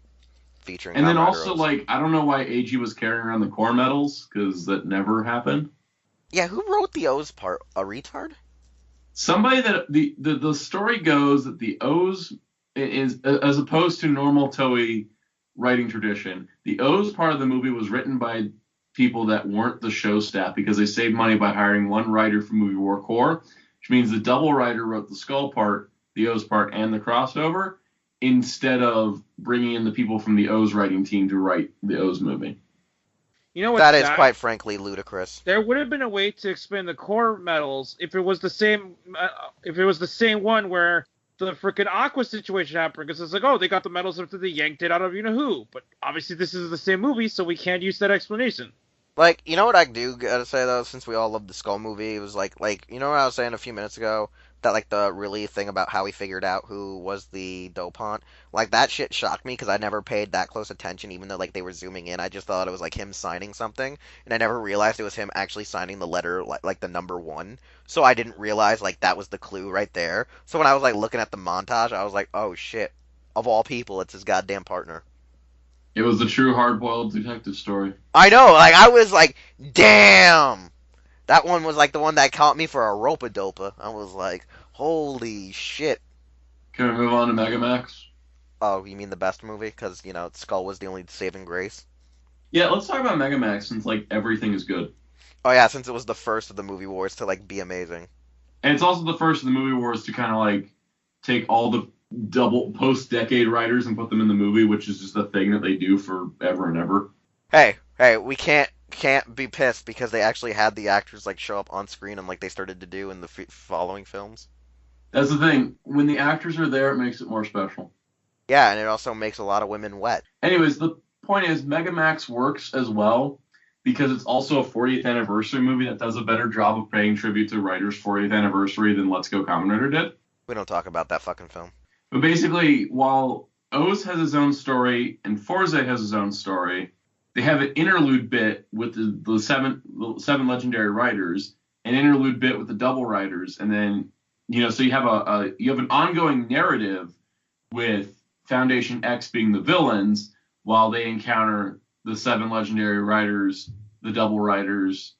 Featuring And then Kamen Rider also, O's. like, I don't know why Eiji was carrying around the core medals, because that never happened. Yeah, who wrote the O's part? A retard? Somebody that the story goes that the O's is, as opposed to normal Toei writing tradition, the O's part of the movie was written by people that weren't the show staff because they saved money by hiring one writer from Movie War Core, which means the double writer wrote the Skull part, the O's part, and the crossover, instead of bringing in the people from the O's writing team to write the O's movie. You know what? That is quite frankly ludicrous. There would have been a way to explain the core medals if it was the same. If it was the same one where the freaking Aqua situation happened, because it's like, oh, they got the medals after they yanked it out of you know who. But obviously, this is the same movie, so we can't use that explanation. Like, you know what I do gotta say though, since we all love the Skull movie, it was like, you know what I was saying a few minutes ago? That, like, the really thing about how he figured out who was the dopant? Like, that shit shocked me, because I never paid that close attention, even though, like, they were zooming in. I just thought it was, like, him signing something, and I never realized it was him actually signing the letter, like the number 1. So I didn't realize, like, that was the clue right there. So when I was, like, looking at the montage, I was like, oh shit. Of all people, it's his goddamn partner. It was the true hard-boiled detective story. I know, like, I was like, damn! That one was, like, the one that caught me for a rope-a-dopa. I was like, holy shit. Can we move on to Megamax? Oh, you mean the best movie? Because, you know, Skull was the only saving grace? Yeah, let's talk about Megamax since, like, everything is good. Oh, yeah, since it was the first of the movie wars to, like, be amazing. And it's also the first of the movie wars to kind of, like, take all the double post-decade writers and put them in the movie, which is just a thing that they do forever and ever. Hey, we can't be pissed because they actually had the actors, like, show up on screen and, like, they started to do in the following films. That's the thing. When the actors are there, it makes it more special. Yeah, and it also makes a lot of women wet. Anyways, the point is, Megamax works as well because it's also a 40th anniversary movie that does a better job of paying tribute to writers' 40th anniversary than Let's Go Kamen Rider did. We don't talk about that fucking film. But basically, while O's has his own story and Fourze has his own story, they have an interlude bit with the seven legendary writers, an interlude bit with the double writers, and then, you know, so you have an ongoing narrative with Foundation X being the villains while they encounter the 7 legendary writers, the double writers,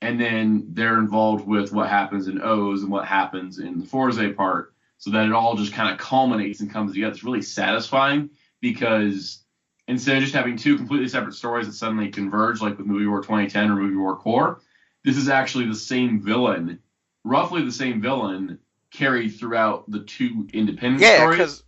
and then they're involved with what happens in O's and what happens in the Fourze part, so that it all just kind of culminates and comes together. It's really satisfying because instead of just having 2 completely separate stories that suddenly converge, like with Movie War 2010 or Movie War Core, this is actually the same villain, roughly the same villain, carried throughout the 2 independent stories.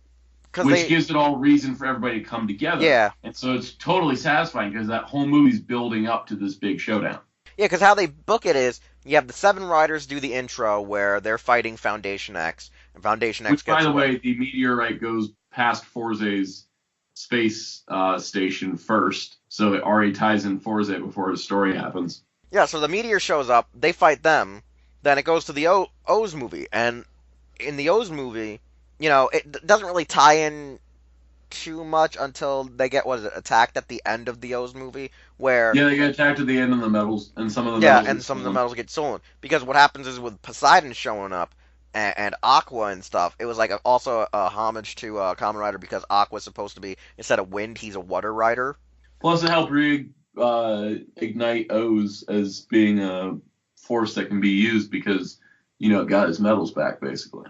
Which gives it all reason for everybody to come together. Yeah. And so it's totally satisfying because that whole movie's building up to this big showdown. Yeah, because how they book it is, you have the 7 writers do the intro where they're fighting Foundation X, and Foundation X Which, gets by the away. way, the meteorite goes past Forze's space station first, so it already ties in Fourze before his story happens. Yeah, so the meteor shows up, they fight them, then it goes to the O's movie, and in the O's movie, you know, it doesn't really tie in too much until they get attacked at the end of the O's movie, where Yeah, they get attacked at the end, and the medals, and some of the yeah, medals and get some of the stolen. medals get stolen. Because what happens is with Poseidon showing up and Aqua and stuff, it was like also a homage to Kamen Rider because Aqua's supposed to be, instead of wind, he's a water rider. Plus, it helped ignite O's as being a force that can be used because, it got his medals back, basically.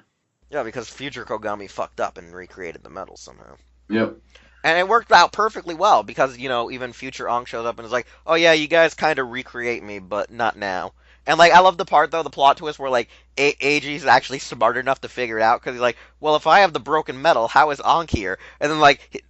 Yeah, because future Kogami fucked up and recreated the medals somehow. Yep. And it worked out perfectly well because, even future Ankh shows up and is like, oh yeah, you guys kind of recreate me, but not now. And, like, I love the part, though, the plot twist where, like, Eiji's actually smart enough to figure it out because he's like, well, if I have the broken metal, how is Ankh here? And then, like,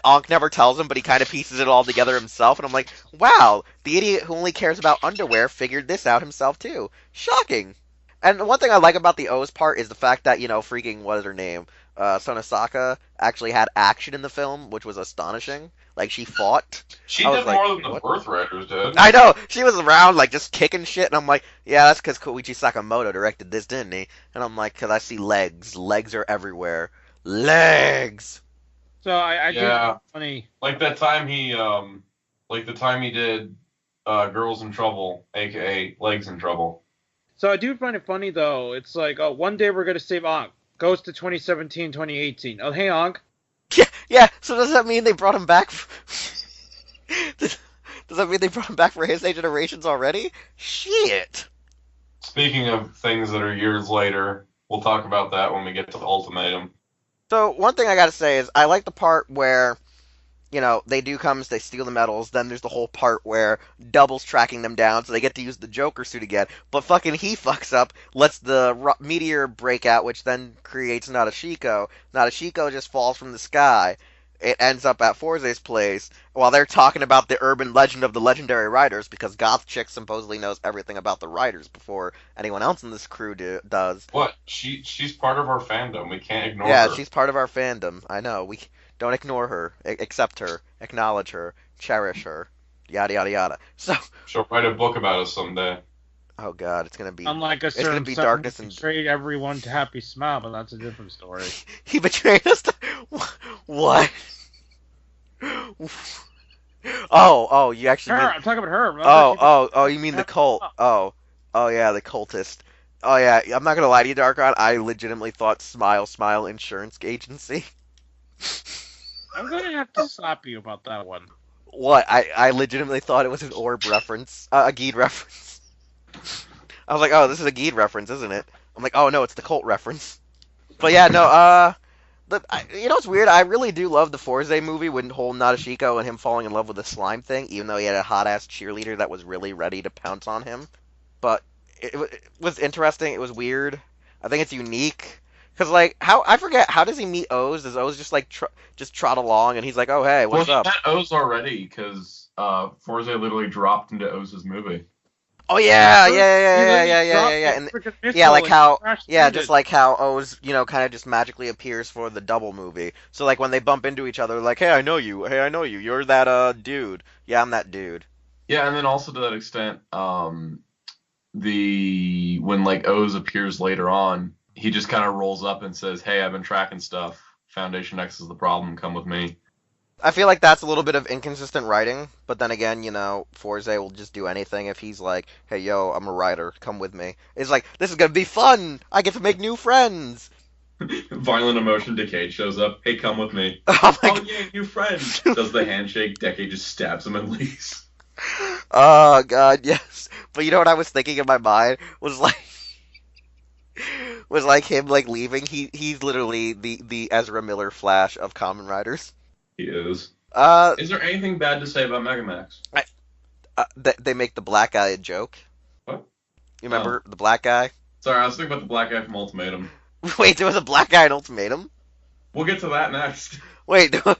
Ankh never tells him, but he kind of pieces it all together himself. And I'm like, wow, the idiot who only cares about underwear figured this out himself, too. Shocking. And one thing I like about the O's part is the fact that, freaking, what is her name? Sonosaka actually had action in the film, which was astonishing. Like, she fought. She I was did like, more than the what? Birthriders did. I know! She was around, like, just kicking shit, and I'm like, yeah, that's because Koichi Sakamoto directed this, didn't he? And I'm like, because I see legs. Legs are everywhere. Legs! So I do Yeah. find it funny. Like that time he did Girls in Trouble, aka Legs in Trouble. So I do find it funny though. It's like, oh, one day we're gonna save Ankh. Goes to 2017, 2018. Oh, hey Ankh. Yeah, so does that mean they brought him back? Does that mean they brought him back for Heisei Generations already? Shit! Speaking of things that are years later, we'll talk about that when we get to Ultimatum. So, one thing I gotta say is, I like the part where, they do come, they steal the medals, then there's the whole part where Double's tracking them down, so they get to use the Joker suit again, but fucking he fucks up, lets the meteor break out, which then creates Nadeshiko. Nadeshiko just falls from the sky. It ends up at Forze's place, while they're talking about the urban legend of the legendary riders, because Goth Chick supposedly knows everything about the riders before anyone else in this crew does. What? She's part of our fandom. We can't ignore her. Yeah, she's part of our fandom. I know. We don't ignore her. Accept her. Acknowledge her. Cherish her. Yada yada yada. So, She'll write a book about us someday. oh god, it's gonna be. Unlike a It's gonna certain be son who darkness and. betrayed everyone to Happy Smile, but that's a different story. He betrayed us. What? Oh, you actually. Her, Mean... I'm talking about her. Oh, you mean the cult? Oh, yeah, the cultist. Oh yeah, I'm not gonna lie to you, Darkon. I legitimately thought Smile Insurance Agency. I'm gonna have to slap you about that one. What? I legitimately thought it was an Orb reference, a Geed reference. I was like, oh, this is a Geed reference, isn't it? I'm like, oh no, it's the cult reference. But yeah, no, what's weird? I really do love the Forze movie with whole Nadeshiko and him falling in love with the slime thing, even though he had a hot-ass cheerleader that was really ready to pounce on him. But it was interesting, it was weird. I think it's unique. Because, like, I forget, how does he meet O's? Does O's just, like, just trot along and he's like, oh, hey, what's up? Well, he met O's already because Forze literally dropped into O's movie. Oh, yeah. And, yeah, like how, just like how O's, kind of just magically appears for the Double movie. So, like, when they bump into each other, like, hey, I know you. You're that, dude. Yeah, I'm that dude. Yeah, and then also to that extent, when, like, O's appears later on, he just kind of rolls up and says, hey, I've been tracking stuff. Foundation X is the problem. Come with me. I feel like that's a little bit of inconsistent writing, but then again, Forze will just do anything if he's like, hey, yo, I'm a writer. Come with me. It's like, this is going to be fun. I get to make new friends. Violent Emotion Decade shows up. Hey, come with me. Oh, yeah, new friend. Does the handshake. Decade just stabs him and leaves. Oh, God, yes. But you know what I was thinking in my mind? Was like him, like, leaving. He's literally the Ezra Miller Flash of Kamen Riders. He is. Is there anything bad to say about Megamax? They make the black guy a joke. What? You remember the black guy? Sorry, I was thinking about the black guy from Ultimatum. Wait, there was a black guy in Ultimatum? We'll get to that next. Wait, there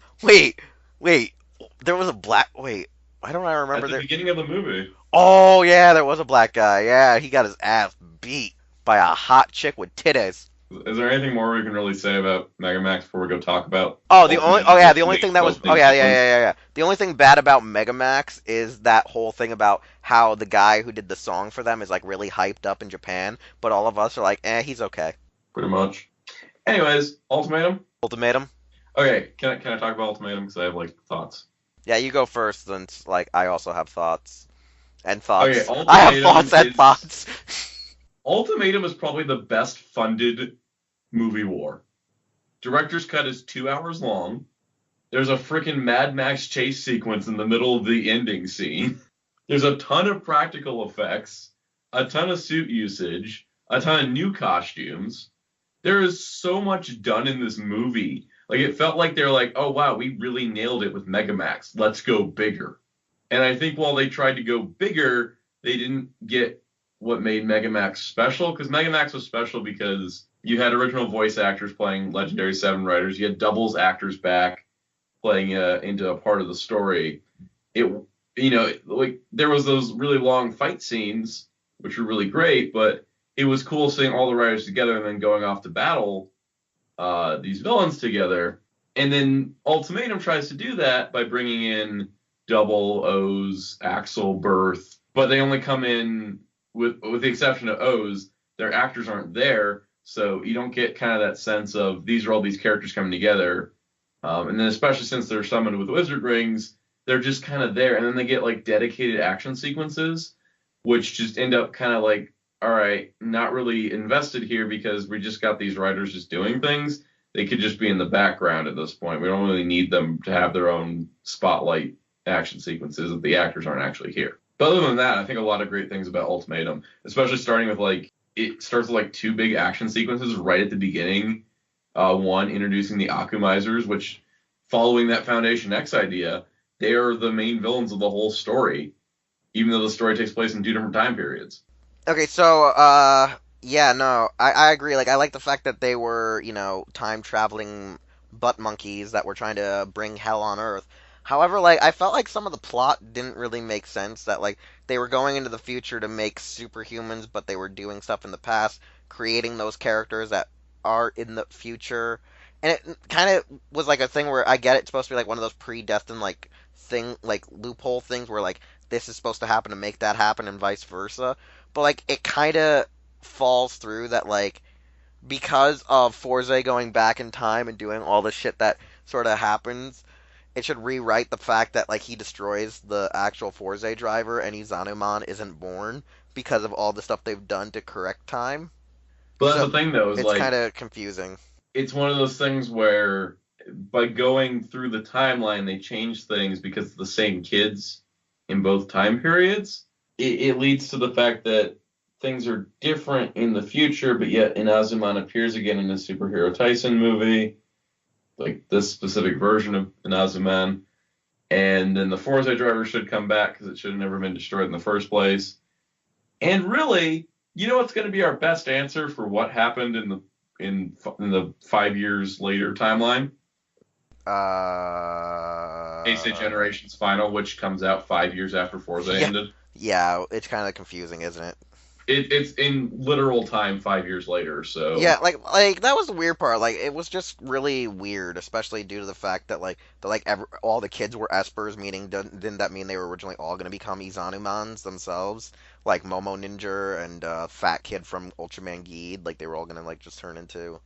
was a black... Wait, why don't I remember At the beginning of the movie. Oh, yeah, there was a black guy. Yeah, he got his ass beat by a hot chick with titties. Is there anything more we can really say about Megamax before we go talk about? The only thing that was... yeah. The only thing bad about Megamax is that whole thing about how the guy who did the song for them is, like, really hyped up in Japan, but all of us are like, he's okay. Pretty much. Anyways, Ultimatum? Ultimatum? Okay, can I talk about Ultimatum because I have like thoughts. Yeah, you go first, since like I also have thoughts and Okay, thoughts. I have Ultimatum thoughts and is thoughts. Ultimatum is probably the best funded movie war. Director's cut is 2 hours long. There's a freaking Mad Max chase sequence in the middle of the ending scene. There's a ton of practical effects, a ton of suit usage, a ton of new costumes. There is so much done in this movie. Like, it felt like they're like, oh wow, we really nailed it with Megamax. Let's go bigger. And I think while they tried to go bigger, they didn't get what made Megamax special. Because Megamax was special because you had original voice actors playing Legendary Seven Riders. You had doubles actors back playing into a part of the story. It, like there was those really long fight scenes, which were really great, but it was cool seeing all the riders together and then going off to battle these villains together. And then Ultimatum tries to do that by bringing in Double, O's, Axel, Birth, but they only come in with the exception of O's, their actors aren't there, so you don't get kind of that sense of these are all these characters coming together. And then especially since they're summoned with wizard rings, they're just kind of there. And then they get like dedicated action sequences, which just end up kind of like, all right, not really invested here because we just got these writers just doing things. They could just be in the background at this point. We don't really need them to have their own spotlight action sequences if the actors aren't actually here. But other than that, I think a lot of great things about Ultimatum, especially starting with like, it starts with like two big action sequences right at the beginning. One, introducing the Akumizers, which, following that Foundation X idea, they are the main villains of the whole story, even though the story takes place in two different time periods. Okay, so yeah, no, I agree. Like, I like the fact that they were, time traveling butt monkeys that were trying to bring hell on Earth. However, like, I felt like some of the plot didn't really make sense. That like they were going into the future to make superhumans, but they were doing stuff in the past, creating those characters that are in the future. And it kind of was like a thing where I get it's supposed to be like one of those predestined like loophole things where like this is supposed to happen to make that happen and vice versa. But like it kind of falls through that like because of Forza going back in time and doing all the shit that sort of happens, it should rewrite the fact that like he destroys the actual Forza driver and Izanuman isn't born because of all the stuff they've done to correct time. But that's So the thing, though, is it's like kind of confusing. it's one of those things where by going through the timeline, they change things because it's the same kids in both time periods. It leads to the fact that things are different in the future, but yet Inazuman appears again in a Superhero Tyson movie, like this specific version of Inazuman. And then the Forza driver should come back because it should have never been destroyed in the first place. And really, you know what's going to be our best answer for what happened in the 5 years later timeline? Heisei Generations Final, which comes out 5 years after Forza ended. Yeah, it's kind of confusing, isn't it? It's in literal time 5 years later, so... Yeah, like that was the weird part. Like, it was just really weird, especially due to the fact that all the kids were espers, meaning didn't that mean they were originally all going to become Izanumans themselves? Like Momo Ninja and Fat Kid from Ultraman Geed, like they were all going to like just turn into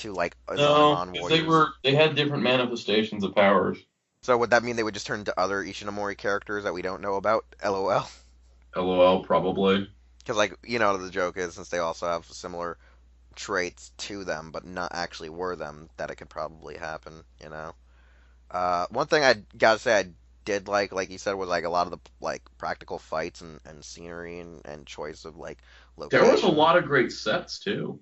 like Izanuman warriors. They had different manifestations of powers. So would that mean they would just turn into other Ishinomori characters that we don't know about? LOL. LOL, probably. Because, like, the joke is, since they also have similar traits to them, but not actually were them, that it could probably happen, One thing I gotta say I did like you said, was, like, a lot of the, like, practical fights and scenery and choice of, like, location. There was a lot of great sets, too.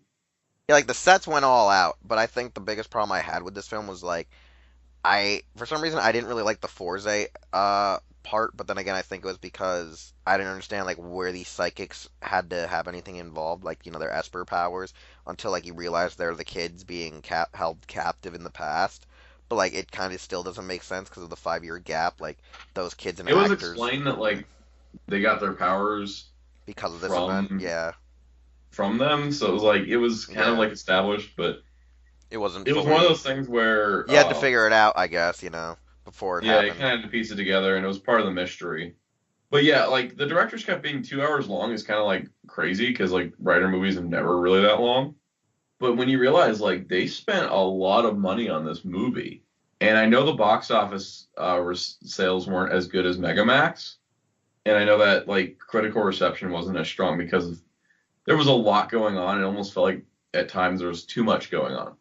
Yeah, like, the sets went all out, but I think the biggest problem I had with this film was, like, for some reason, I didn't really like the Forza, part, but then again, I think it was because I didn't understand like where these psychics had to have anything involved, like their Esper powers, until like you realize they're the kids being held captive in the past. But like it kind of still doesn't make sense because of the 5 year gap. Like those kids and actors. It was explained that like they got their powers because of this event, yeah, from them. So it was like it was kind of like established, but it wasn't. It was one of those things where you had to figure it out, I guess, before it happened. Yeah, you kind of had to piece it together, and it was part of the mystery. But yeah, like the director's cut being 2 hours long is kind of like crazy because like Rider movies are never really that long. But when you realize, like, they spent a lot of money on this movie, and I know the box office sales weren't as good as Megamax, and I know that, like, critical reception wasn't as strong because there was a lot going on. It almost felt like at times there was too much going on.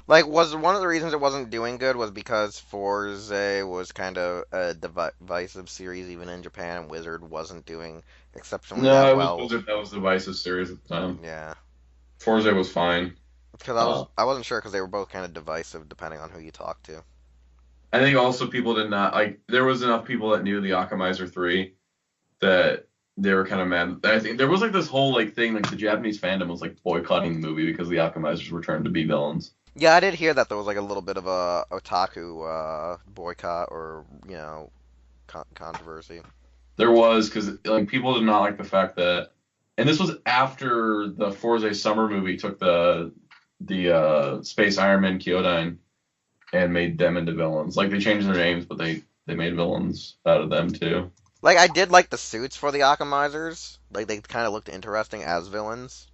Like, was one of the reasons it wasn't doing good was because Forza was kind of a divisive series even in Japan, and Wizard wasn't doing exceptionally No, that it was well. Wizard that was the Divisive series at the time. Yeah, Forza was fine. because I wasn't sure because they were both kind of divisive depending on who you talk to. I think also people did not like. There was enough people that knew the Akamizer 3 that they were kind of mad. I think there was like this whole like thing, like the Japanese fandom was like boycotting the movie because the Akamizers were trying to be villains. Yeah, I did hear that there was like a little bit of a otaku boycott or controversy. There was because like people did not like the fact that, and this was after the Forza Summer movie took the Space Iron Man Kyodyne and made them into villains. Like they changed their names, but they made villains out of them too. Like I did like the suits for the Akamizers. Like they kind of looked interesting as villains.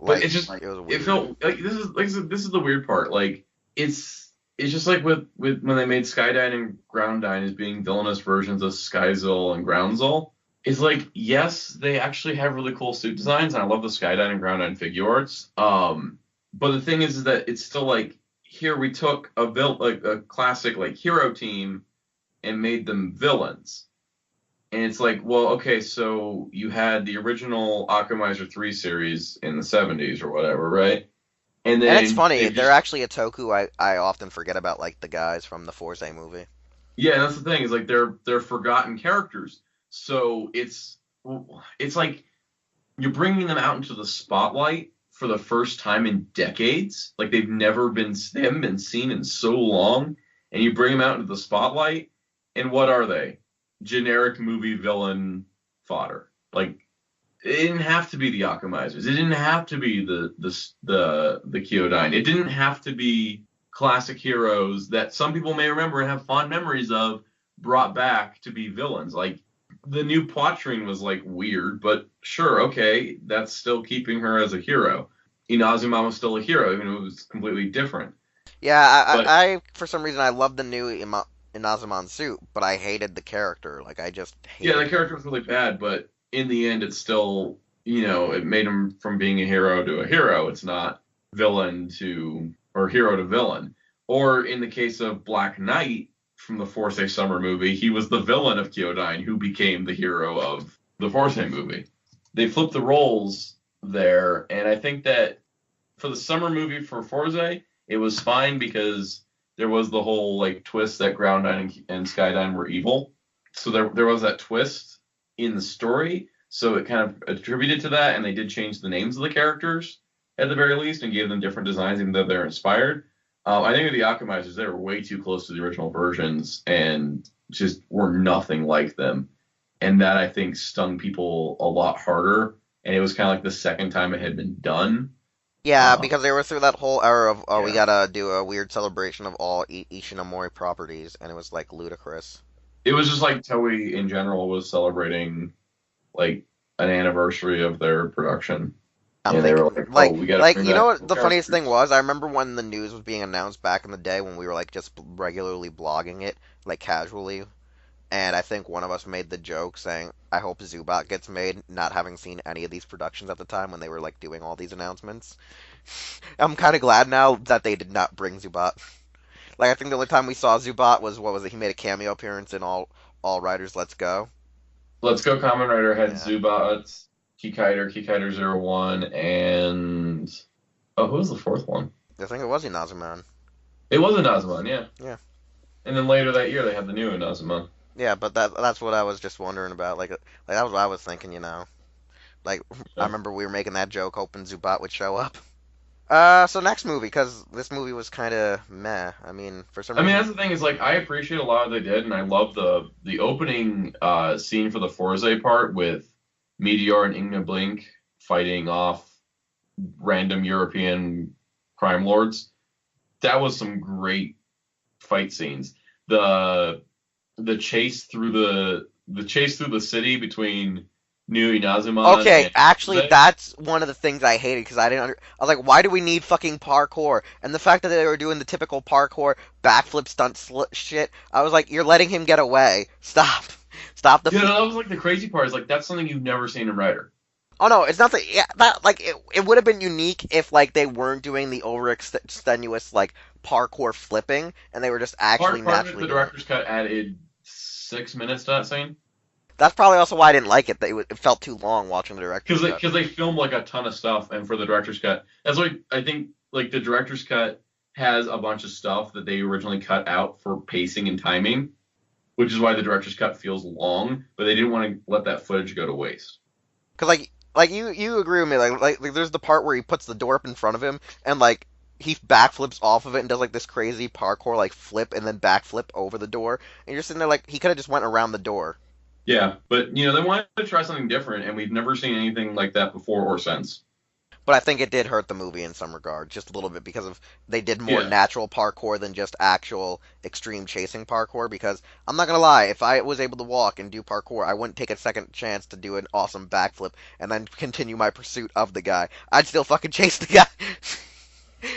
But it's just it was weird. it felt like this is the weird part. Like it's just like with when they made Skydyne and Grounddyne as being villainous versions of Skyzil and Groundzil. It's like yes, they actually have really cool suit designs, and I love the Skydyne and Grounddyne figure arts. But the thing is that it's still like here we took a classic like hero team and made them villains. And it's like, well, okay, so you had the original Akamizer 3 series in the 70s or whatever, right? And then it's funny, they're actually a toku I often forget about, like the guys from the Forza movie. Yeah, that's the thing, is like they're forgotten characters. So it's like you're bringing them out into the spotlight for the first time in decades. Like they haven't been seen in so long, and you bring them out into the spotlight, and what are they? Generic movie villain fodder. Like it didn't have to be the Akamizers. It didn't have to be the Kyodyne. It didn't have to be classic heroes that some people may remember and have fond memories of brought back to be villains. Like the new Poitrine was like weird, but sure, okay, that's still keeping her as a hero. Inazuma was still a hero, even though it was completely different. Yeah, I for some reason I love the new Inazuma suit, but I hated the character. Like I just hated the character was really bad, but in the end, it's still it made him from being a hero to a hero. It's not villain to or hero to villain. Or in the case of Black Knight from the Force Summer movie, he was the villain of Kyodyne who became the hero of the Force movie. They flipped the roles there, and I think that for the summer movie for Forza, it was fine because there was the whole like twist that Grounddyne and Skydyne were evil. So there was that twist in the story. So it kind of attributed to that, and they did change the names of the characters at the very least and gave them different designs, even though they're inspired. I think with the Akamizers, they were way too close to the original versions and just were nothing like them. And that, I think, stung people a lot harder. And it was kind of like the second time it had been done. Yeah, because they were through that whole era of, we gotta do a weird celebration of all Ishinomori properties, and it was, like, ludicrous. It was just like Toei, in general, was celebrating, like, an anniversary of their production. And they were like, we gotta you know what the funniest thing was? I remember when the news was being announced back in the day when we were, like, just regularly blogging it, like, casually. And I think one of us made the joke saying, I hope Zubat gets made, not having seen any of these productions at the time when they were, like, doing all these announcements. I'm kind of glad now that they did not bring Zubat. Like, I think the only time we saw Zubat was, what was it, he made a cameo appearance in All Riders Let's Go. Let's Go Kamen Rider had Zubat, Kikaider 01, and... Oh, who was the fourth one? I think it was Inazuma. It was Inazuma, yeah. Yeah. And then later that year they had the new Inazuma. Yeah, but that's what I was just wondering about. Like that was what I was thinking, Like, I remember we were making that joke, hoping Zubat would show up. So next movie, because this movie was kind of meh. I mean, for some reason... that's the thing, is, like, I appreciate a lot of what they did, and I love the opening scene for the Forza part with Meteor and Inga Blink fighting off random European crime lords. That was some great fight scenes. The chase through the city between New Inazuma. Okay, and actually, Heisei. that's one of the things I hated because I was like, why do we need fucking parkour? And the fact that they were doing the typical parkour backflip stunt shit, I was like, you're letting him get away. Stop, stop the. Yeah, no, that was like the crazy part. Is like that's something you've never seen in Rider. Oh no, it's not that. Yeah, that like it would have been unique if like they weren't doing the overextenuous like parkour flipping and they were just actually Part of it, naturally the doing it. director's cut added 6 minutes to that scene That's probably also why I didn't like it. That it felt too long watching the director's cut. because they filmed like a ton of stuff, and for the director's cut, that's why I think like the director's cut has a bunch of stuff that they originally cut out for pacing and timing, which is why the director's cut feels long, but they didn't want to let that footage go to waste. Cause like you agree with me like there's the part where he puts the door up in front of him and like he backflips off of it and does like this crazy parkour like flip and then backflip over the door and you're sitting there like he could have just went around the door. Yeah, but they wanted to try something different, and we've never seen anything like that before or since. But I think it did hurt the movie in some regard, just a little bit because of they did more Yeah. natural parkour than just actual extreme chasing parkour. Because I'm not gonna lie, if I was able to walk and do parkour, I wouldn't take a second chance to do an awesome backflip and then continue my pursuit of the guy. I'd still fucking chase the guy.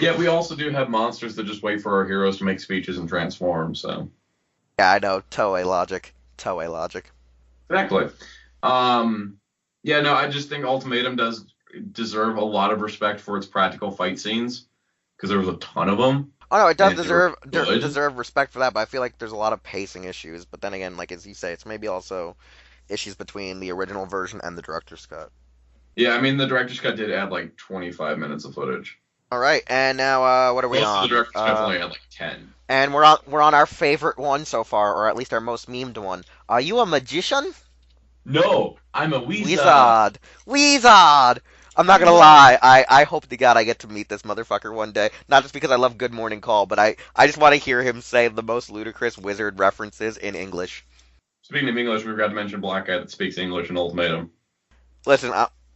Yeah, we also do have monsters that just wait for our heroes to make speeches and transform. So Yeah, I know. Toei logic. Toei logic. exactly. Yeah, no, I just think Ultimatum does deserve a lot of respect for its practical fight scenes because there was a ton of them. Oh no, it does And they were good. deserve respect for that, but I feel like there's a lot of pacing issues. But then again, like as you say, it's maybe also issues between the original version and the director's cut. Yeah, I mean the director's cut did add like 25 minutes of footage. All right, and now what are we Most of on? the director's cut only had like 10. And we're on our favorite one so far, or at least our most memed one. Are you a magician? No, I'm a Weezer. Wizard. Wizard. I'm not gonna lie. I hope to God I get to meet this motherfucker one day. Not just because I love Good Morning Call, but I just want to hear him say the most ludicrous wizard references in English. Speaking of English, we forgot to mention black guy that speaks English in Ultimatum. Listen,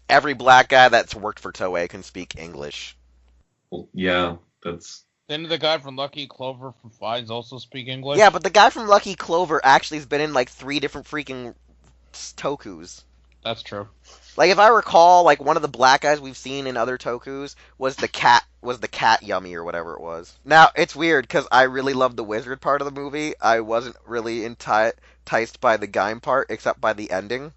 every black guy that's worked for Toei can speak English. Well, yeah, that's Didn't the guy from Lucky Clover from Fives also speak English? Yeah, but the guy from Lucky Clover actually has been in like 3 different freaking tokus. That's true. Like if I recall, like one of the black guys we've seen in other tokus was the cat Yummy or whatever it was. Now it's weird because I really love the wizard part of the movie. I wasn't really enticed by the Gaim part except by the ending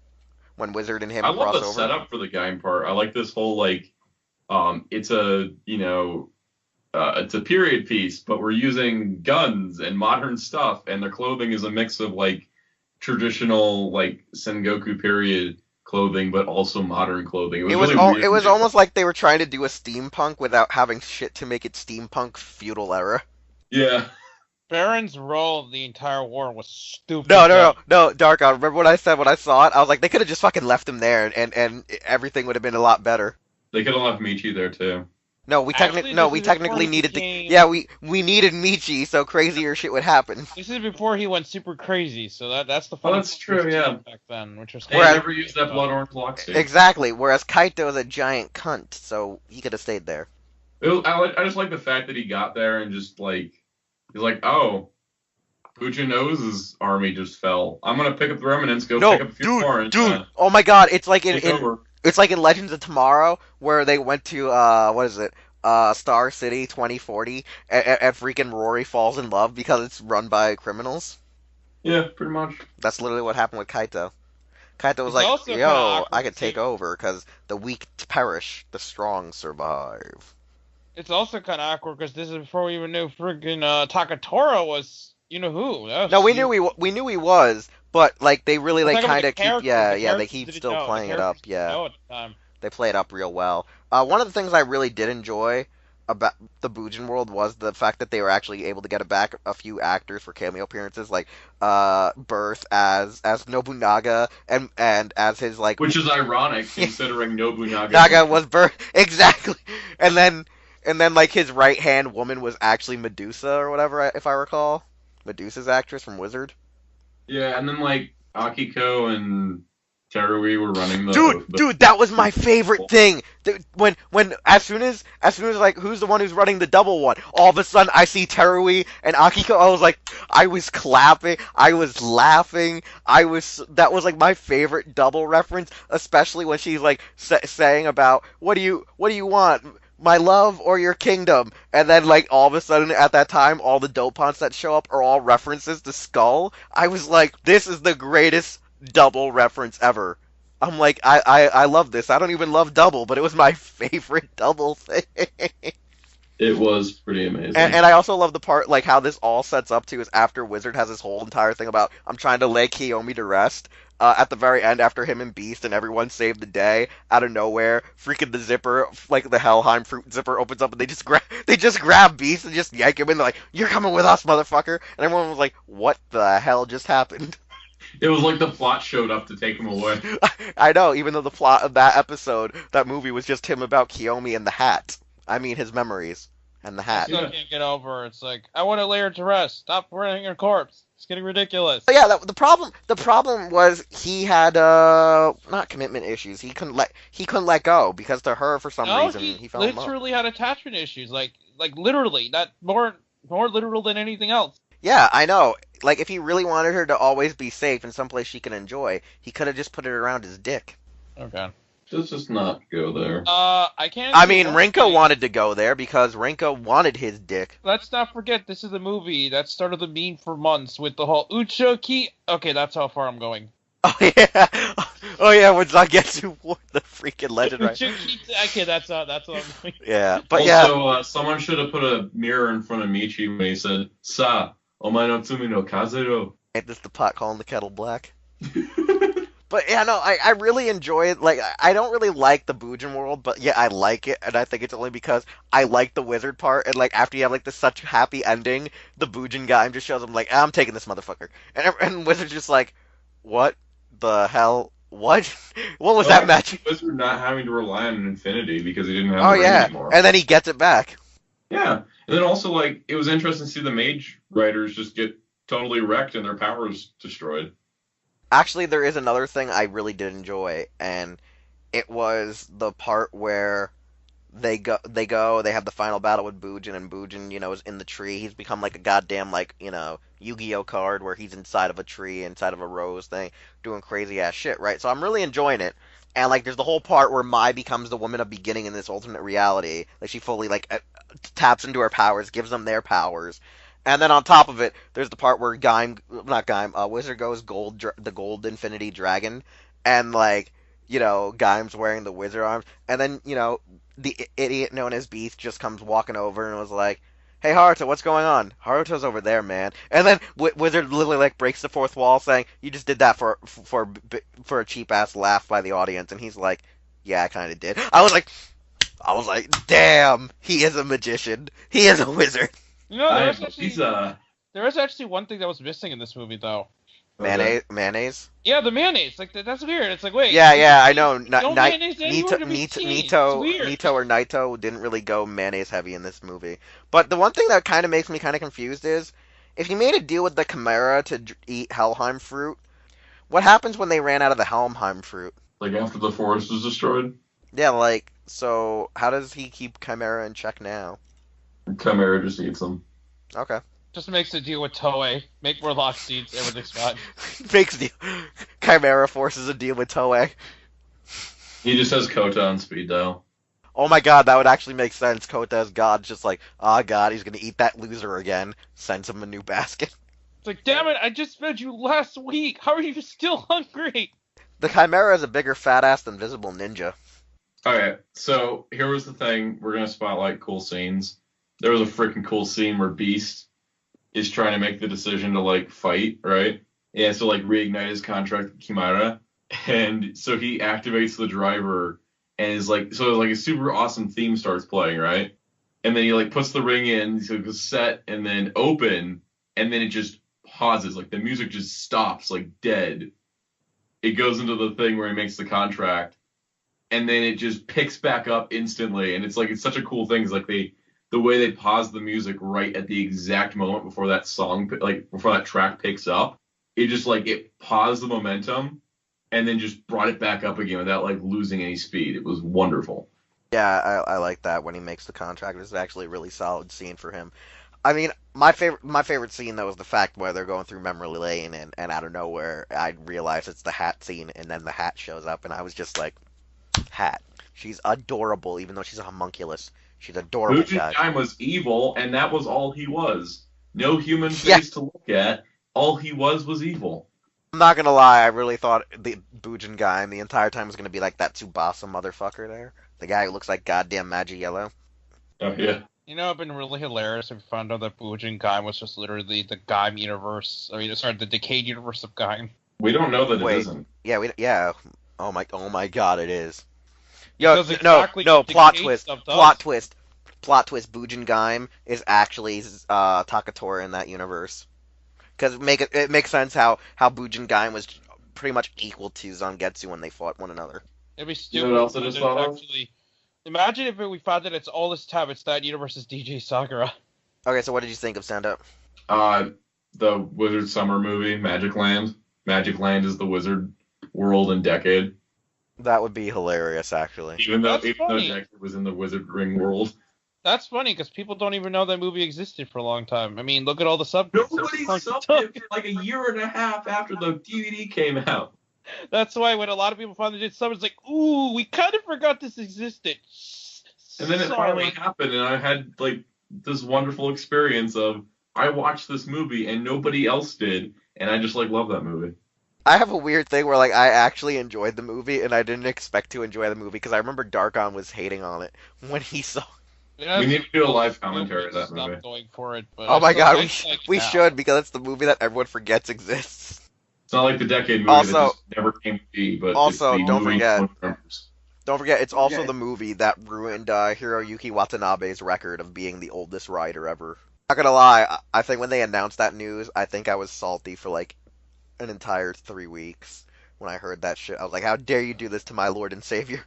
when Wizard and him I love cross the over. setup for the Gaim part. I like this whole like, it's a it's a period piece, but we're using guns and modern stuff, and their clothing is a mix of like traditional like Sengoku period clothing, but also modern clothing. It was really weird. It was almost like they were trying to do a steampunk without having shit to make it steampunk feudal era. Yeah. Baron's role of the entire war was stupid. No, Dark God. Remember what I said when I saw it? I was like, they could have just fucking left him there, and everything would have been a lot better. They could have left Michi there too. No, we Actually, technically this is before he needed became- to. Yeah, we needed Michi, so crazier shit would happen. This is before he went super crazy, so that's the funny that's thing true, with yeah. Steve back then, which was They never used that blood orange lock suit. Exactly. Whereas Kaito is a giant cunt, so he could have stayed there. I just like the fact that he got there and just like he's like, oh, Fujino's army just fell. I'm gonna pick up the remnants, pick up a few more, and Oh my God, it's like take over. it's like in Legends of Tomorrow where they went to what is it? Star City 2040, and freaking Rory falls in love because it's run by criminals. Yeah, pretty much. That's literally what happened with Kaito. Kaito was It's like, also kinda yo, awkward I could too. take over because the weak perish, the strong survive. It's also kind of awkward because this is before we even knew freaking Takatora was you know who. No, we knew he was, but like they really like kind of keep they keep didn't still know. playing The it up. characters Yeah, didn't know at the time. they play it up real well. One of the things I really did enjoy about the Bujin world was the fact that they were actually able to get back a few actors for cameo appearances, like Birth as Nobunaga and as his like Which is ironic considering Nobunaga. Naga was Birth exactly, and then like his right hand woman was actually Medusa or whatever, if I recall, Medusa's actress from Wizard. Yeah, and then like Akiko and Terui were running the Dude, that was my favorite thing. When as soon as like who's the one who's running the double one, all of a sudden I see Terui and Akiko. I was like, I was clapping, I was laughing, that was like my favorite double reference, especially when she's like saying about what do you want? My love or your kingdom? And then like all of a sudden at that time all the dopants that show up are all references to Skull. I was like, this is the greatest double reference ever. I'm like, I love this. I don't even love double, but it was my favorite double thing. It was pretty amazing. And I also love the part, like, how this all sets up to is after Wizard has this whole entire thing about, I'm trying to lay Kiyomi to rest. At the very end, after him and Beast and everyone saved the day, out of nowhere, freaking the zipper, like the Helheim fruit zipper opens up and they just grab Beast and just yank him in. They're like, you're coming with us, motherfucker. And everyone was like, what the hell just happened? It was like the plot showed up to take him away. I know, even though the plot of that episode, that movie, was just him about Kiyomi and the hat. I mean, his memories and the hat. I still can't get over. It's like, I want to lay her to rest. Stop running her corpse. It's getting ridiculous. But yeah, the problem was he had not commitment issues. He couldn't let go because to her for some reason he fell in love. Literally had attachment issues. Like literally, not more literal than anything else. Yeah, I know. Like, if he really wanted her to always be safe in some place she can enjoy, he could have just put it around his dick. Okay. Let's just not go there. I can't. I mean, Rinko wanted to go there because Rinko wanted his dick. Let's not forget, this is a movie that started the meme for months with the whole Uchoki. Okay, that's how far I'm going. Oh yeah, when Zangetsu wore the freaking legend, right? Okay, that's what I'm going. Yeah, but also, someone should have put a mirror in front of Michi when he said, "Sa, omae no tsumi no kazero." Ain't this the pot calling the kettle black? But yeah, no, I really enjoy it. Like, I don't really like the Bujin world, but yeah, I like it, and I think it's only because I like the wizard part, and like after you have like this such happy ending, the Bujin guy just shows him like, I'm taking this motherfucker, and Wizard's just like, what the hell? What? What was that magic? Wizard not having to rely on an infinity because he didn't have the ring anymore. And then he gets it back. Yeah, and then also like it was interesting to see the mage riders just get totally wrecked and their powers destroyed. Actually, there is another thing I really did enjoy, and it was the part where they have the final battle with Bujin, and Bujin, is in the tree. He's become like a goddamn, like, Yu-Gi-Oh card where he's inside of a tree, inside of a rose thing, doing crazy ass shit, right? So I'm really enjoying it. And like, there's the whole part where Mai becomes the woman of beginning in this alternate reality. Like, she fully taps into her powers, gives them their powers. And then on top of it, there's the part where Wizard goes the gold infinity dragon, and like, Gaim's wearing the wizard arms, and then, the idiot known as Beast just comes walking over and was like, hey Haruto, what's going on? Haruto's over there, man. And then Wizard literally like breaks the fourth wall saying, you just did that for a cheap ass laugh by the audience, and he's like, yeah, I kinda did. I was like, damn, he is a magician. He is a wizard. There was actually one thing that was missing in this movie, though. Mayonnaise? Yeah, the mayonnaise. Like, that's weird. It's like, wait. Yeah, I know. Nito or Naito didn't really go mayonnaise heavy in this movie. But the one thing that kind of makes me kind of confused is, if you made a deal with the Chimera to eat Helheim fruit, what happens when they ran out of the Helheim fruit? Like, after the forest was destroyed? Yeah, like, so how does he keep Chimera in check now? Chimera just eats them. Okay. Just makes a deal with Toei. Make more lock seeds, everything's fine. Chimera forces a deal with Toei. He just has Kota on speed dial. Oh my god, that would actually make sense. Kota as God's just like, god, he's gonna eat that loser again. Sends him a new basket. It's like, damn it, I just fed you last week. How are you still hungry? The Chimera is a bigger fat ass than Visible Ninja. Okay, so here was the thing. We're gonna spotlight cool scenes. There was a freaking cool scene where Beast is trying to make the decision to, like, fight, right? He has to, like, reignite his contract with Chimera. And so he activates the driver and is like, so like a super awesome theme starts playing, right? And then he, like, puts the ring in, so it goes set and then open, and then it just pauses. Like, the music just stops, like, dead. It goes into the thing where he makes the contract, and then it just picks back up instantly. And it's like, it's such a cool thing. It's like the way they pause the music right at the exact moment before that song, like before that track picks up, it just like, it paused the momentum, and then just brought it back up again without like losing any speed. It was wonderful. Yeah, I like that when he makes the contract. It's actually a really solid scene for him. I mean, my favorite scene though is the fact where they're going through memory lane and out of nowhere I realize it's the hat scene and then the hat shows up and I was just like, Hat. She's adorable even though she's a homunculus. She's adorable, Mucha guys. Time was evil, and that was all he was. No human Yeah. face to look at. All he was evil. I'm not gonna lie, I really thought the Bujin guy the entire time was gonna be like that Tsubasa motherfucker there. The guy who looks like goddamn Magic Yellow. Oh yeah. You know, it'd been really hilarious if we found out that Bujin Gaim was just literally the Gaim universe. I mean, sorry, the decayed universe of Gaim. We don't know that Wait. it isn't. Yeah. Oh my god, it is. Yo, Because exactly no, what plot decayed twist. stuff does. Plot twist. Bujin Gaim is actually Takatora in that universe. Because it makes sense how Bujin Gaim was pretty much equal to Zangetsu when they fought one another. It'd be You stupid. know what else I if just it's thought of? actually... Imagine if we found that it's all this time, it's that universe's DJ Sakura. Okay, so what did you think of Stand Up? The Wizard Summer movie, Magic Land. Magic Land is the wizard world and decade. That would be hilarious, actually. Even though That's funny. Decade was in the wizard ring world. That's funny, because people don't even know that movie existed for a long time. I mean, look at all the subtitles. Nobody subbed it for like a year and a half after the DVD came out. That's why when a lot of people finally did sub, it's like, ooh, we kind of forgot this existed. And then it finally happened, and I had like this wonderful experience of I watched this movie and nobody else did, and I just like love that movie. I have a weird thing where like I actually enjoyed the movie and I didn't expect to enjoy the movie because I remember Darkon was hating on it when he saw. Yeah, We need to do a live commentary of that stop movie. going for it, but Oh my god, we now. should because it's the movie that everyone forgets exists. It's not like the decade movie Also- that just never came to be, but also, it's the don't movie forget- no one remembers. Don't forget, it's also Okay. the movie that ruined Hiroyuki Watanabe's record of being the oldest rider ever. Not gonna lie, I think when they announced that news, I think I was salty for like an entire 3 weeks when I heard that shit. I was like, how dare you do this to my lord and savior?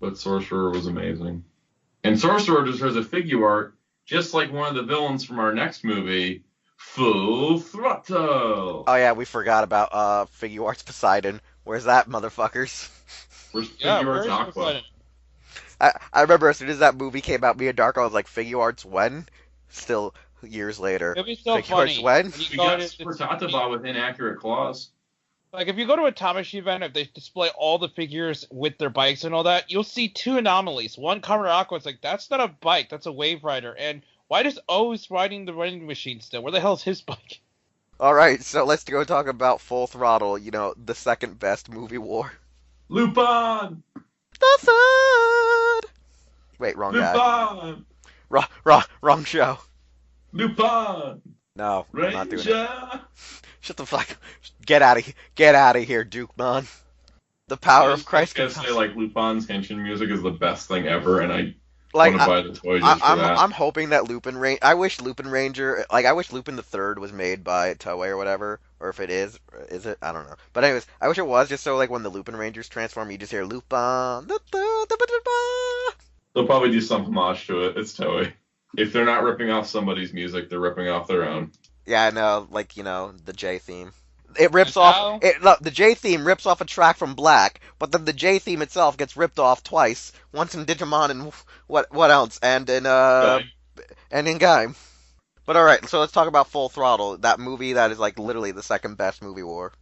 But Sorcerer was amazing. And Sorcerer just has a figure art, just like one of the villains from our next movie, Full Throttle. Oh yeah, we forgot about Figuarts Poseidon. Where's that, motherfuckers? Where's Yeah, Figure where's Arts Aqua? Poseidon? I remember as soon as that movie came out, me and Darko was like, Figuarts when? Still years later. It'd be so Figuarts funny. when? You We go got to- Super Tatabot with inaccurate claws. Like, if you go to a Tamashi event, if they display all the figures with their bikes and all that, you'll see two anomalies. One, Kamen Aqua, it's like, that's not a bike, that's a Wave Rider. And why does O's riding the running machine still? Where the hell is his bike? Alright, so let's go talk about Full Throttle, the second best movie war. Lupin! The third! Wait, wrong guy. Lupin! Wrong show. Lupin! No, I'm not doing it. Ranger! Shut the fuck. Get out of here, Duke-man. The power of Christ. I was gonna say, like, Lupin's henshin music is the best thing ever, and I Like, want to buy the toy just for that. I'm hoping that I wish Lupin Ranger, I wish Lupin the Third was made by TaJa or whatever, or if it is it? I don't know. But anyways, I wish it was just so like when the Lupin Rangers transform, you just hear Lupin. They'll probably do some homage to it. It's Toei. If they're not ripping off somebody's music, they're ripping off their own. Yeah, I know, like the J theme. It rips And off. Look, the J theme rips off a track from Black, but then the J theme itself gets ripped off twice. Once in Digimon and what else? And in Gaim. But all right, so let's talk about Full Throttle. That movie that is like literally the second best movie war.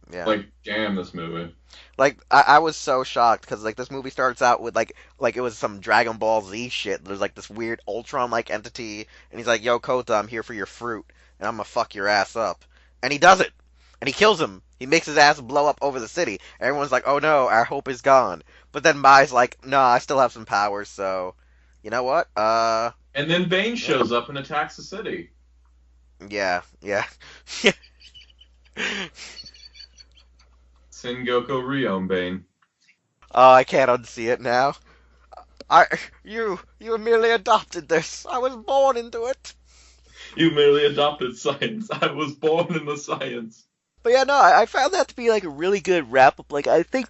Yeah. Like, damn, this movie. Like I was so shocked because like this movie starts out with like it was some Dragon Ball Z shit. There's like this weird Ultron like entity, and he's like, "Yo, Kota, I'm here for your fruit, and I'm gonna fuck your ass up," and he does it. And he kills him. He makes his ass blow up over the city. Everyone's like, oh no, our hope is gone. But then Mai's like, no, I still have some powers, so... You know what? And then Bane shows up and attacks the city. Yeah. Sengoku Ryo and Bane. Oh, I can't unsee it now. You merely adopted this. I was born into it. You merely adopted science. I was born in the science. But yeah, no, I found that to be like a really good wrap-up. Like, I think,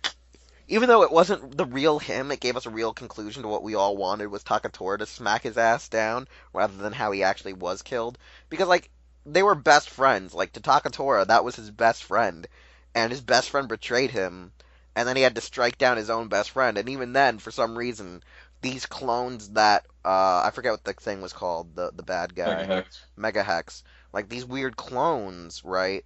even though it wasn't the real him, it gave us a real conclusion to what we all wanted, was Takatora to smack his ass down, rather than how he actually was killed. Because, like, they were best friends. Like, to Takatora, that was his best friend. And his best friend betrayed him. and then he had to strike down his own best friend. And even then, for some reason, these clones that I forget what the thing was called, the bad guy, Mega Hex, like these weird clones, right?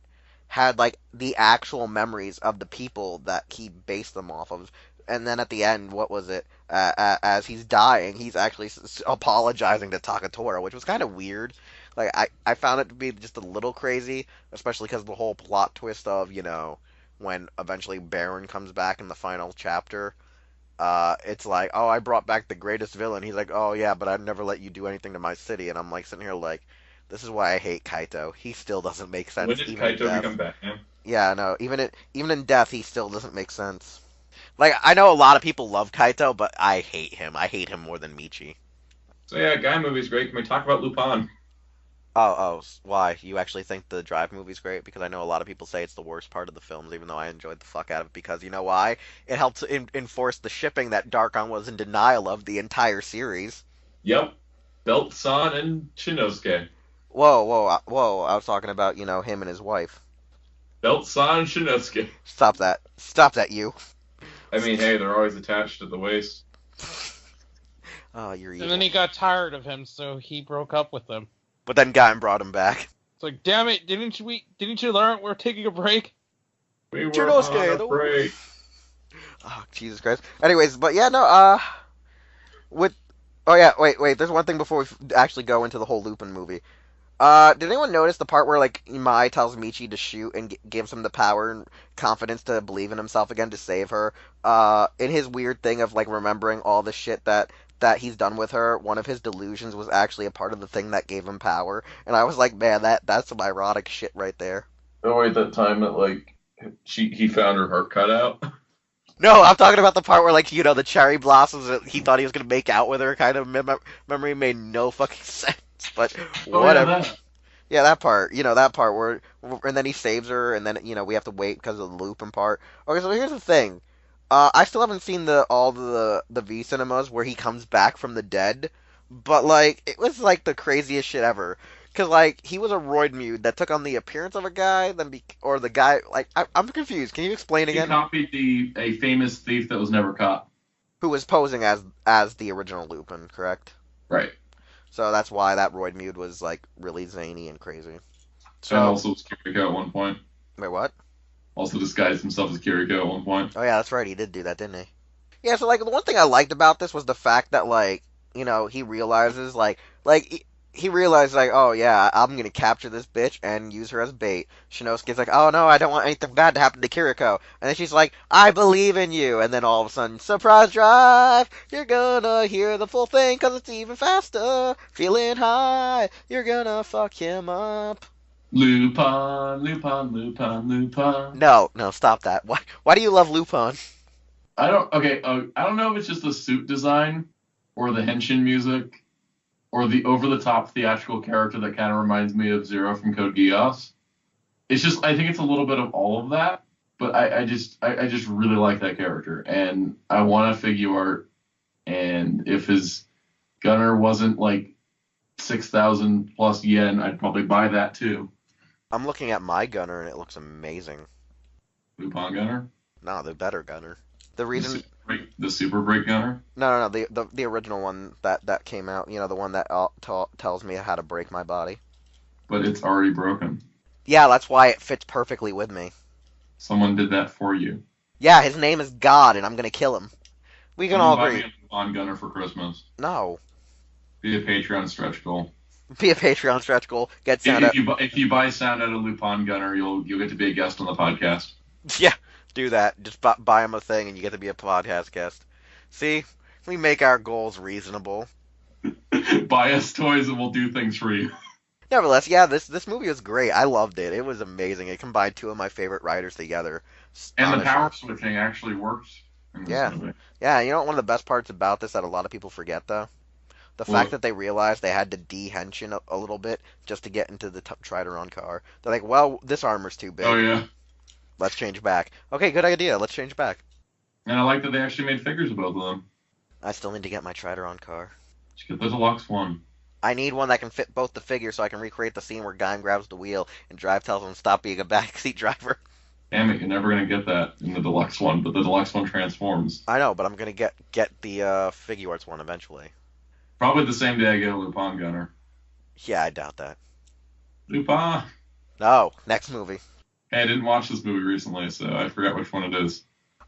Had like the actual memories of the people that he based them off of. And then at the end, what was it? As he's dying, he's actually apologizing to Takatora, which was kind of weird. Like I found it to be just a little crazy, especially because the whole plot twist of when eventually Baron comes back in the final chapter. It's like, oh, I brought back the greatest villain. He's like, oh yeah, but I'd never let you do anything to my city. And I'm like sitting here like, this is why I hate Kaito. He still doesn't make sense. When did even in Kaito death. become Batman? Yeah, no, even in death, he still doesn't make sense. Like, I know a lot of people love Kaito, but I hate him. I hate him more than Michi. So yeah, Guy movie's great. Can we talk about Lupin? Why? You actually think the Drive movie's great? Because I know a lot of people say it's the worst part of the films, even though I enjoyed the fuck out of it. Because you know why? It helped enforce the shipping that Darkon was in denial of the entire series. Yep. Belt-san and Shinosuke. Whoa! I was talking about him and his wife. Belt-san, Shinosuke. Stop that, you. I mean, hey, they're always attached to the waist. Oh, you're evil. And then he got tired of him, so he broke up with him. But then got and brought him back. It's like, damn it! Didn't you learn we're taking a break? We were on a break. Oh, Jesus Christ. Anyways, but yeah, no. Oh yeah, wait. There's one thing before we actually go into the whole Lupin movie. Did anyone notice the part where like Mai tells Michi to shoot and gives him the power and confidence to believe in himself again to save her? In his weird thing of like remembering all the shit that he's done with her, one of his delusions was actually a part of the thing that gave him power. And I was like, man, that's some ironic shit right there. Oh wait, that time that like he found her heart cut out. No, I'm talking about the part where like the cherry blossoms that he thought he was gonna make out with her kind of memory made no fucking sense. But whatever. Yeah, that part. That part where and then he saves her, and then we have to wait because of the Lupin part. Okay, so here's the thing. I still haven't seen all the V cinemas where he comes back from the dead, but like it was like the craziest shit ever. Cause like he was a roid mute that took on the appearance of a guy, or the guy like I'm confused. Can you explain again? He copied a famous thief that was never caught. Who was posing as the original Lupin, correct? Right. So that's why that roid mute was like really zany and crazy. So and also was Kiriko at one point. Wait, what? Also disguised himself as Kiriko at one point. Oh yeah, that's right. He did do that, didn't he? Yeah. So like the one thing I liked about this was the fact that like he realizes he realized, like, oh, yeah, I'm going to capture this bitch and use her as bait. Shinosuke's like, oh, no, I don't want anything bad to happen to Kiriko. And then she's like, I believe in you. And then all of a sudden, surprise drive! You're gonna hear the full thing because it's even faster. Feeling high, you're gonna fuck him up. Lupin, Lupin, Lupin, Lupin. No, stop that. Why do you love Lupin? I don't know if it's just the suit design or the henshin music. Or the over-the-top theatrical character that kind of reminds me of Zero from Code Geass. It's just, I think it's a little bit of all of that, but I just really like that character, and I want a figure art, and if his gunner wasn't like 6,000 plus yen, I'd probably buy that too. I'm looking at my gunner, and it looks amazing. Lupin gunner? No, the better gunner. The reason... The Super Break gunner? No, the original one that came out. The one that tells me how to break my body. But it's already broken. Yeah, that's why it fits perfectly with me. Someone did that for you. Yeah, his name is God, and I'm gonna kill him. We can all agree. Buy me a Lupin gunner for Christmas. No. Be a Patreon stretch goal. Be a Patreon stretch goal. Get sound if you buy sound out of Lupin gunner, you'll get to be a guest on the podcast. Yeah. Do that. Just buy him a thing and you get to be a podcast guest. See? We make our goals reasonable. Buy us toys and we'll do things for you. Nevertheless, yeah, this movie was great. I loved it. It was amazing. It combined two of my favorite writers together. And the power switching actually works in this movie. Yeah, one of the best parts about this that a lot of people forget, though? The fact that they realized they had to de-henshin a little bit just to get into the Trideron car. They're like, well, this armor's too big. Oh, yeah. Let's change back. Okay, good idea. Let's change back. And I like that they actually made figures of both of them. I still need to get my Trideron car. Just get the deluxe one. I need one that can fit both the figures so I can recreate the scene where Gaim grabs the wheel and Drive tells him to stop being a backseat driver. Damn it, you're never gonna get that in the deluxe one, but the deluxe one transforms. I know, but I'm gonna get the Figuarts one eventually. Probably the same day I get a Lupin Gunner. Yeah, I doubt that. Lupin! No, next movie. Hey, I didn't watch this movie recently, so I forgot which one it is.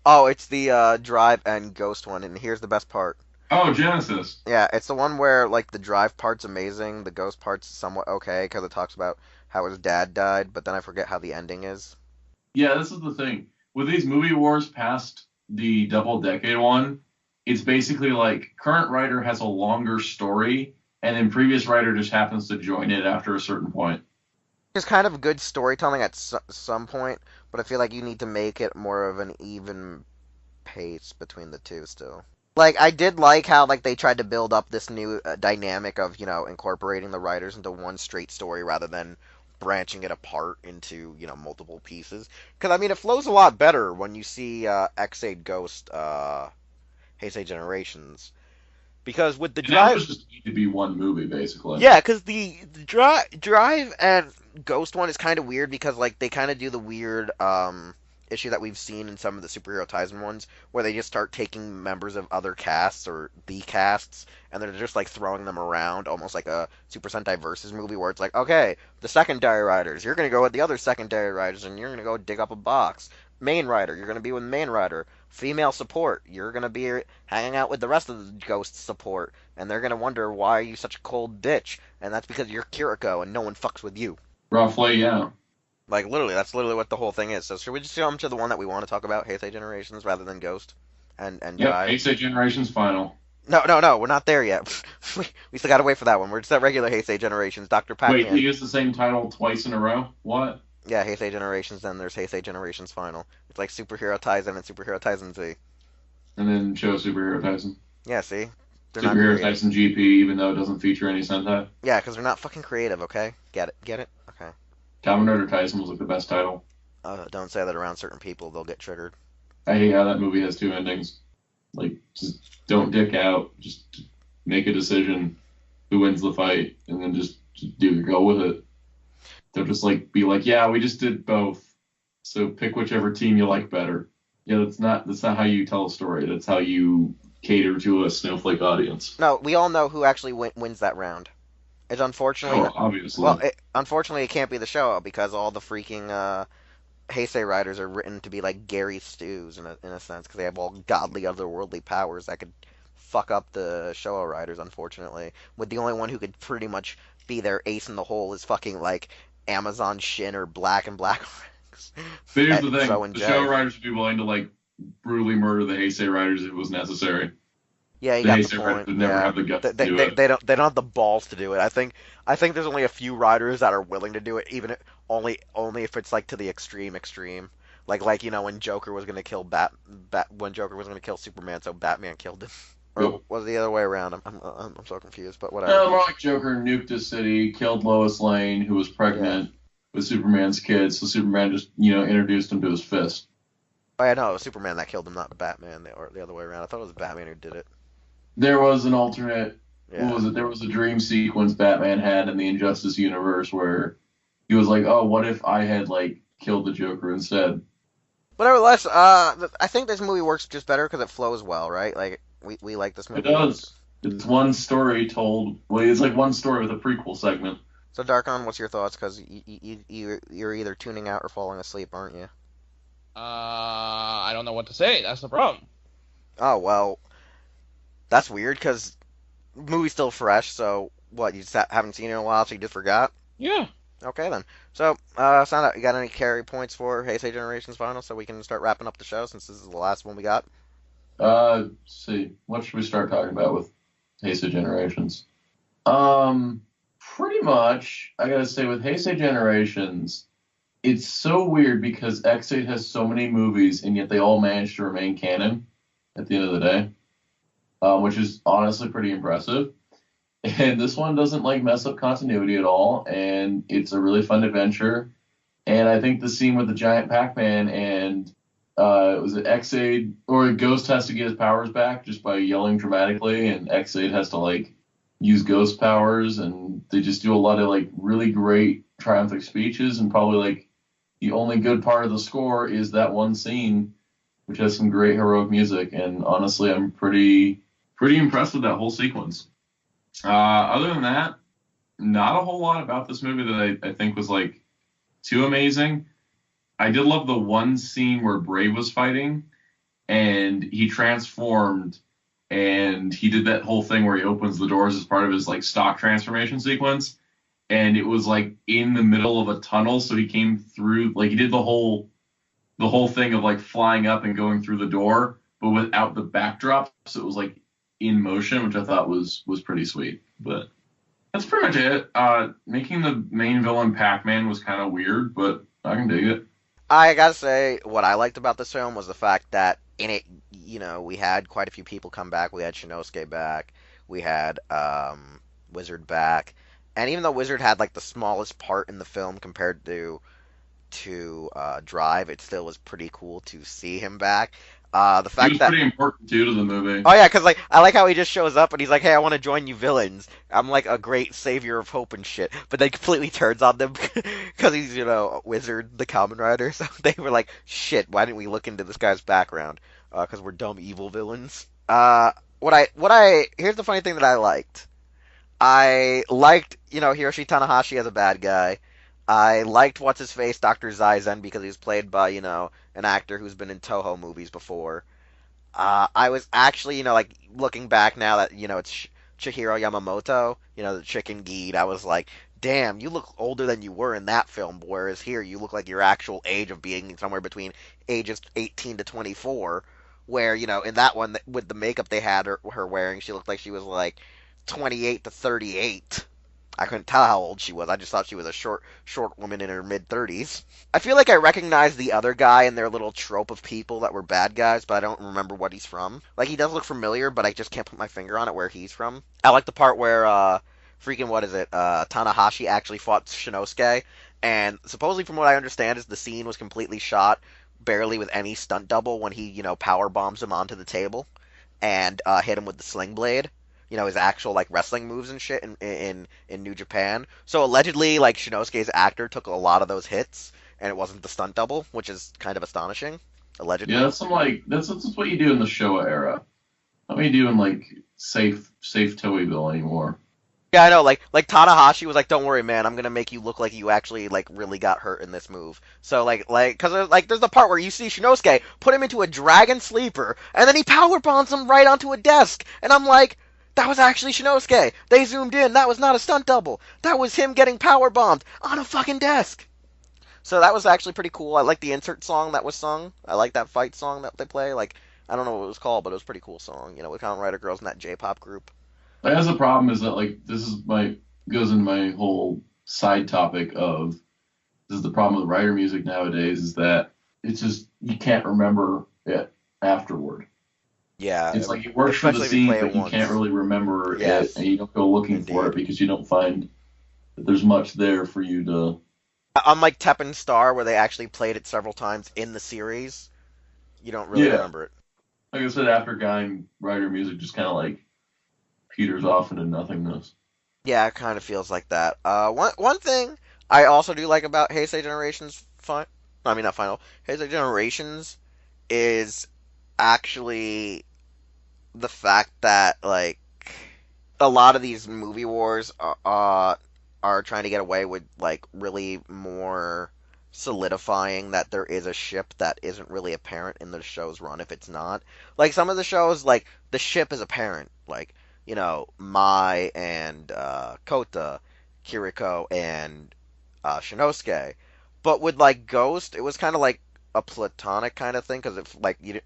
Oh, it's the Drive and Ghost one, and here's the best part. Oh, Genesis. Yeah, it's the one where like the Drive part's amazing, the Ghost part's somewhat okay because it talks about how his dad died, but then I forget how the ending is. Yeah, this is the thing. With these movie wars past the double decade one, it's basically like current writer has a longer story, and then previous writer just happens to join it after a certain point. There's kind of good storytelling at some point, but I feel like you need to make it more of an even pace between the two still. Like I did like how like they tried to build up this new dynamic of incorporating the writers into one straight story rather than branching it apart into multiple pieces. Because I mean it flows a lot better when you see X8 Ghost Heisei Generations. Because with the And that Drive, was just need to be one movie, basically. yeah, because the Drive and Ghost one is kind of weird because like they kind of do the weird issue that we've seen in some of the superhero Taisen ones, where they just start taking members of other casts or B casts, and they're just like throwing them around, almost like a Super Sentai Versus movie, where it's like, okay, the secondary riders, you're gonna go with the other secondary riders, and you're gonna go dig up a box. Main rider, you're gonna be with main rider. Female support, you're gonna be hanging out with the rest of the ghost support, and they're gonna wonder why are you such a cold bitch, and that's because you're Kiriko and no one fucks with you. Roughly, yeah. Like literally, that's literally what the whole thing is. So should we just jump to the one that we want to talk about, Heisei Generations, rather than Ghost and Yep, Drive? Heisei Generations Final. No, we're not there yet. we still gotta wait for that one. We're just at regular Heisei Generations, Dr. Wait, Pac-Man. he used the same title twice in a row? What? Yeah, Heisei Generations. Then there's Heisei Generations Final. It's like Superhero Taisen and Superhero Taisen Z. And then show Superhero Tyson. Yeah, see, they're not Superhero creative. Tyson GP, even though it doesn't feature any Sentai. Yeah, because they're not fucking creative. Okay, get it? Okay. Kamen Rider Tyson was like the best title. Don't say that around certain people; they'll get triggered. I hate how that movie has two endings. Like, just don't dick out. Just make a decision who wins the fight, and then just go with it. They'll just like be like, yeah, we just did both, so pick whichever team you like better. Yeah, that's not how you tell a story. That's how you cater to a snowflake audience. No, we all know who actually wins that round. It's unfortunately, Oh, obviously. well, unfortunately, it can't be the show because all the freaking Heisei riders are written to be like Gary Stews in a sense because they have all godly otherworldly powers that could fuck up the Showa riders. Unfortunately, with the only one who could pretty much be their ace in the hole is fucking like Amazon Shin or Black and Black. But here's the thing: So and the Jay. show riders would be willing to like brutally murder the Heisei riders if it was necessary. Yeah, you The got Heisei the riders point. would never Yeah. have the guts to They, do they, it. they don't have the balls to do it. I think there's only a few riders that are willing to do it, even only if it's like to the extreme. Like when Joker was gonna kill when Joker was gonna kill Superman, so Batman killed him. Or Yep. was it the other way around? I'm so confused, but No, whatever. more like Joker nuked a city, killed Lois Lane, who was pregnant with Superman's kid, so Superman just, introduced him to his fist. Oh yeah, no, it was Superman that killed him, not Batman, or the other way around. I thought it was Batman who did it. There was an alternate, Yeah. what was it? There was a dream sequence Batman had in the Injustice universe where he was like, oh, what if I had, like, killed the Joker instead? But nevertheless, I think this movie works just better because it flows well, right? Like we like this It movie. does. It's one story told, well, it's like one story with a prequel segment. So Darkon, what's your thoughts? Because you're either tuning out or falling asleep, aren't you? I don't know what to say. That's the problem. Oh well, that's weird because movie's still fresh. So what? You just haven't seen it in a while, so you just forgot? Yeah. Okay then. So sound out. You got any carry points for Heisei Generations Final, so we can start wrapping up the show since this is the last one we got? Let's see. What should we start talking about with Heisei Generations? Pretty much, I gotta say, with Heisei Generations, it's so weird because X8 has so many movies, and yet they all manage to remain canon at the end of the day, which is honestly pretty impressive. And this one doesn't like mess up continuity at all, and it's a really fun adventure. And I think the scene with the giant Pac-Man and was it X8 or Ghost has to get his powers back just by yelling dramatically, and X8 has to like use Ghost powers, and they just do a lot of like really great triumphant speeches and probably like the only good part of the score is that one scene, which has some great heroic music. And honestly, I'm pretty impressed with that whole sequence. Other than that, not a whole lot about this movie that I think was like too amazing. I did love the one scene where Brave was fighting and he transformed and he did that whole thing where he opens the doors as part of his like stock transformation sequence. And it was like in the middle of a tunnel, so he came through, like he did the whole thing of like flying up and going through the door, but without the backdrop, so it was like in motion, which I thought was pretty sweet. But that's pretty much it. Making the main villain Pac-Man was kind of weird, but I can dig it. I gotta say, what I liked about this film was the fact that in it, we had quite a few people come back. We had Shinosuke back. We had Wizard back. And even though Wizard had like the smallest part in the film compared to Drive, it still was pretty cool to see him back. The fact He was pretty important too to the movie. Oh yeah, because like I like how he just shows up and he's like, "Hey, I want to join you villains. I'm like a great savior of hope and shit." But then completely turns on them because he's Wizard, the Kamen Rider. So they were like, "Shit, why didn't we look into this guy's background? Because we're dumb evil villains." Here's the funny thing that I liked. I liked Hiroshi Tanahashi as a bad guy. I liked what's his face, Dr. Zaizen, because he was played by an actor who's been in Toho movies before. I was actually, like, looking back now that, it's Chihiro Yamamoto, the chicken geed, I was like, damn, you look older than you were in that film, whereas here you look like your actual age of being somewhere between ages 18 to 24, where, in that one, with the makeup they had her wearing, she looked like she was, like, 28 to 38. I couldn't tell how old she was. I just thought she was a short woman in her mid-30s. I feel like I recognize the other guy in their little trope of people that were bad guys, but I don't remember what he's from. Like, he does look familiar, but I just can't put my finger on it where he's from. I like the part where, Tanahashi actually fought Shinosuke, and supposedly from what I understand is the scene was completely shot barely with any stunt double when he, power bombs him onto the table and hit him with the sling blade. His actual like wrestling moves and shit in New Japan. So allegedly, like Shinosuke's actor took a lot of those hits, and it wasn't the stunt double, which is kind of astonishing. Allegedly. Yeah, that's what you do in the Showa era. Not what you do in like safe Toeiville anymore. Yeah, I know. Like Tanahashi was like, "Don't worry, man. I'm gonna make you look like you actually like really got hurt in this move." So because there's the part where you see Shinosuke put him into a dragon sleeper, and then he power bombs him right onto a desk, and I'm like, that was actually Shinosuke. They zoomed in. That was not a stunt double. That was him getting power bombed on a fucking desk. So that was actually pretty cool. I like the insert song that was sung. I like that fight song that they play. Like, I don't know what it was called, but it was a pretty cool song. With Kamen Rider girls in that J-pop group. Like, that's the problem is that like goes into my whole side topic of this is the problem with writer music nowadays is that it's just you can't remember it afterward. Yeah, it's like it works for the scene, but you can't really remember it, and you don't go looking for it because you don't find that there's much there for you to. Unlike Teppen Star, where they actually played it several times in the series, you don't really remember it. Like I said, after Gaim, writer music just kind of like peters off into nothingness. Yeah, it kind of feels like that. One thing I also do like about Heisei Generations Heisei Generations is actually the fact that like a lot of these movie wars are trying to get away with like really more solidifying that there is a ship that isn't really apparent in the show's run if it's not. Like some of the shows, like the ship is apparent, like Mai and Kota, Kiriko and Shinosuke, but with like Ghost, it was kind of like a platonic kind of thing because if you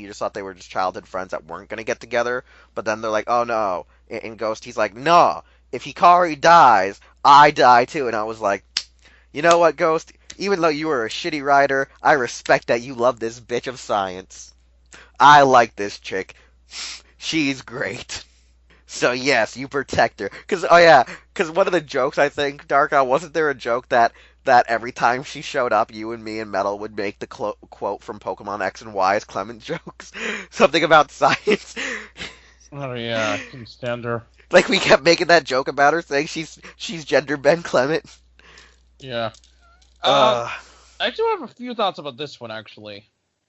just thought they were just childhood friends that weren't gonna get together, but then they're like, oh no, in Ghost he's like, no, if Hikari dies, I die too, and I was like, you know what, Ghost, even though you were a shitty writer, I respect that you love this bitch of science. I like this chick. She's great. So yes, you protect her. Because one of the jokes, I think, Darko, wasn't there a joke that every time she showed up, you and me and Metal would make the quote from Pokemon X and Y as Clement jokes? Something about science. Oh yeah, I can stand her. Like we kept making that joke about her, saying she's gender Ben Clement. Yeah. I do have a few thoughts about this one, actually.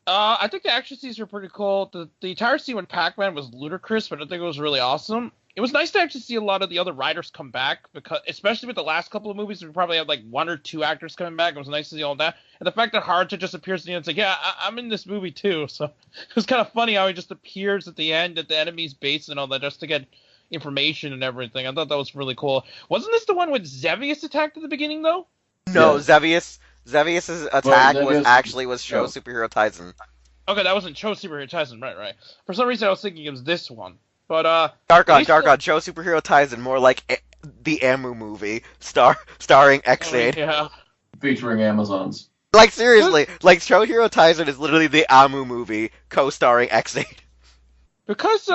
I think the action scenes were pretty cool. The entire scene with Pac-Man was ludicrous, but I think it was really awesome. It was nice to actually see a lot of the other writers come back, because especially with the last couple of movies, we probably had like 1 or 2 actors coming back. It was nice to see all that. And the fact that Haruta just appears at the end, it's like, yeah, I'm in this movie too. So it was kind of funny how he just appears at the end at the enemy's base and all that just to get information and everything. I thought that was really cool. Wasn't this the one with Xevious attacked at the beginning, though? No, Yeah. Xevious's attack Xevious- was Show oh. Superhero Tyson. Okay, that wasn't Cho Superhero Tyson, right. For some reason, I was thinking it was this one. But, Dark on, Show Superhero Tyson, more like the Amu movie, starring X-Aid. yeah. Featuring Amazons. Like, seriously, like, Show Hero Tyson is literally the Amu movie, co-starring X-Aid. Because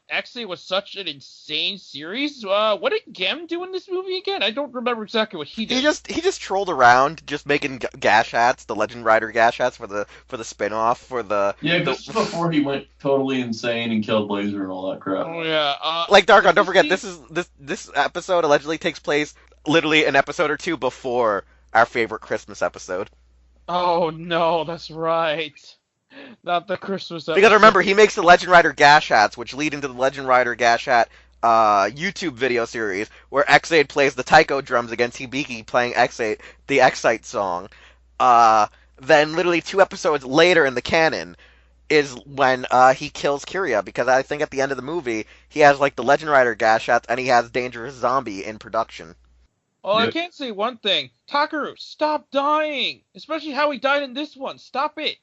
X-Aid was such an insane series, what did Gem do in this movie again? I don't remember exactly what he did. He just trolled around, just making gash hats, the Legend Rider gash hats for the spin-off for the. Yeah, just before he went totally insane and killed Laser and all that crap. Oh yeah. Like Darkon, don't forget this episode allegedly takes place literally an episode or 2 before our favorite Christmas episode. Oh no, that's right. Not the Christmas episode. Because remember, he makes the Legend Rider gash hats, which lead into the Legend Rider gash hat YouTube video series, where X8 plays the taiko drums against Hibiki playing X8, the Excite song. Then literally 2 episodes later in the canon is when he kills Kiria, because I think at the end of the movie, he has like the Legend Rider gash hats, and he has Dangerous Zombie in production. Oh, Yep. I can't say one thing. Takaru, stop dying! Especially how he died in this one. Stop it!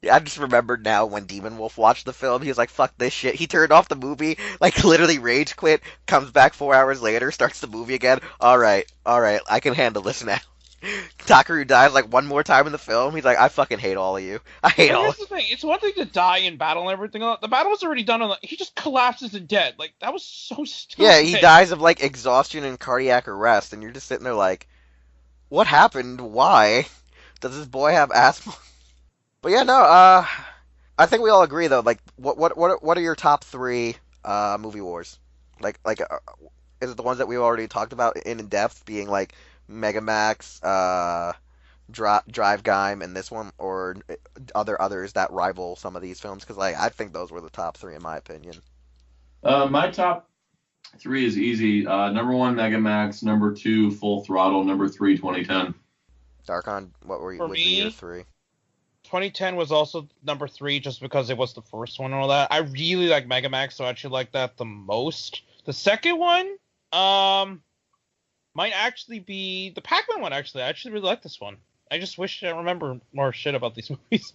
Yeah, I just remembered now when Demon Wolf watched the film, he was like, fuck this shit. He turned off the movie, like literally rage quit, comes back 4 hours later, starts the movie again. Alright, I can handle this now. Takaru dies like 1 more time in the film, he's like, I fucking hate all of you. I hate all Here's of you. the thing. It's one thing to die in battle and everything. The battle was already done. He just collapses and dead. Like, that was so stupid. Yeah, he dies of like exhaustion and cardiac arrest, and you're just sitting there like, what happened? Why? Does this boy have asthma? But yeah, no, I think we all agree though. Like, what are your top 3 movie wars? Like, is it the ones that we've already talked about in depth, being like Megamax, Drive Gaim, and this one, or others that rival some of these films? Because like, I think those were the top 3 in my opinion. My top 3 is easy. Number 1, Megamax. Number 2, Full Throttle. Number 3, 2010. Darkon, what were For would be me, your 3? 2010 was also number 3 just because it was the first one and all that. I really like Megamax, so I actually like that the most. The second one, might actually be the Pac-Man one, actually. I actually really like this one. I just wish I remember more shit about these movies.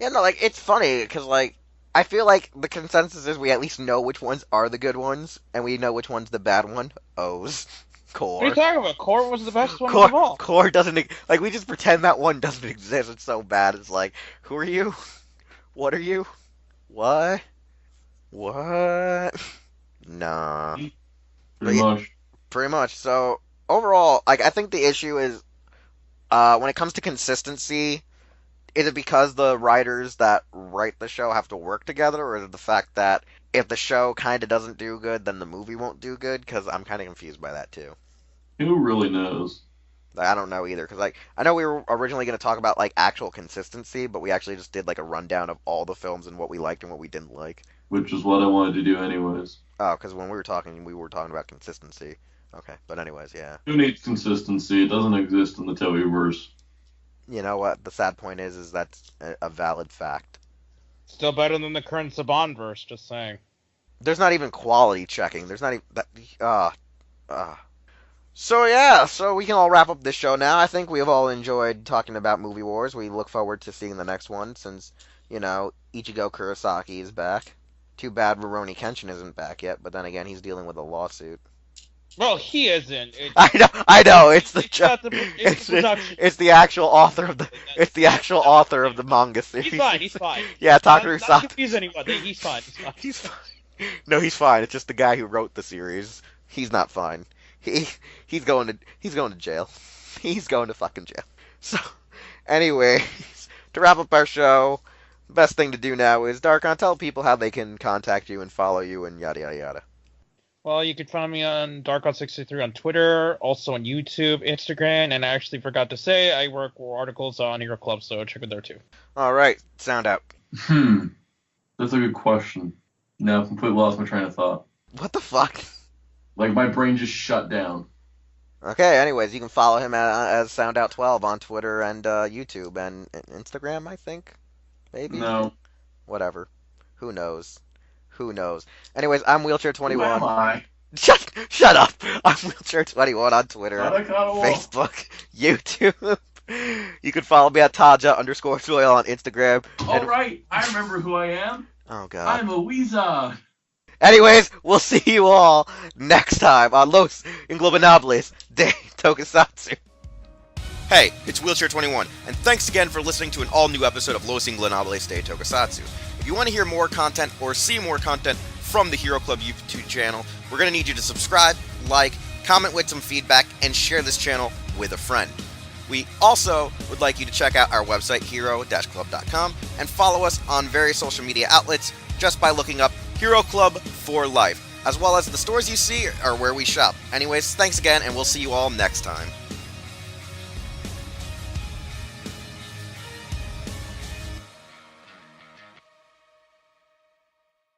Yeah, no, like, it's funny, because, like, I feel like the consensus is we at least know which ones are the good ones, and we know which one's the bad one. O's. Core. What are you talking about? Core was the best one of all. Core doesn't, like, we just pretend that one doesn't exist. It's so bad. It's like, who are you? What are you? What? What? Nah. Pretty much. Pretty much. So, overall, like, I think the issue is, when it comes to consistency, is it because the writers that write the show have to work together, or is it the fact that if the show kind of doesn't do good, then the movie won't do good? Because I'm kind of confused by that, too. Who really knows? I don't know either, because, like, I know we were originally going to talk about, like, actual consistency, but we actually just did, like, a rundown of all the films and what we liked and what we didn't like. Which is what I wanted to do anyways. Oh, because when we were talking about consistency. Okay, but anyways, yeah. Who needs consistency? It doesn't exist in the Tobyverse. You know what? The sad point is that's a valid fact. Still better than the current Saban verse, just saying. There's not even quality checking. There's not even that. So yeah, so we can all wrap up this show now. I think we've all enjoyed talking about Movie Wars. We look forward to seeing the next one since, you know, Ichigo Kurosaki is back. Too bad Rurouni Kenshin isn't back yet, but then again, he's dealing with a lawsuit. Well, he isn't. I know. It's the production. it's the actual author of the manga series. He's fine. Yeah, Takaru Not Sato. confuse anyone. He's fine. He's fine. No, he's fine. It's just the guy who wrote the series. He's not fine. He's going to jail. He's going to fucking jail. So, anyways, to wrap up our show, the best thing to do now is Darkon, tell people how they can contact you and follow you and yada yada yada. Well, you can find me on DarkOut63 on Twitter, also on YouTube, Instagram, and I actually forgot to say I work articles on Hero Club, so check it there too. All right, sound out. That's a good question. No, I've completely lost my train of thought. What the fuck? Like, my brain just shut down. Okay, anyways, you can follow him as SoundOut12 on Twitter and YouTube and Instagram, I think? Maybe? No. Whatever. Who knows? Who knows? Anyways, I'm Wheelchair21. Who am I? Shut up! I'm Wheelchair21 on Twitter, Kanakawa. Facebook, YouTube. You can follow me at TaJa_Doyle on Instagram. Oh, right. I remember who I am. Oh, God. I'm a Weezer. Anyways, we'll see you all next time on Los Ingobernables de Tokusatsu. Hey, it's Wheelchair21, and thanks again for listening to an all-new episode of Los Ingobernables de Tokusatsu. If you want to hear more content or see more content from the Hero Club YouTube channel, we're going to need you to subscribe, like, comment with some feedback, and share this channel with a friend. We also would like you to check out our website, hero-club.com, and follow us on various social media outlets just by looking up Hero Club for Life, as well as the stores you see are where we shop. Anyways, thanks again, and we'll see you all next time.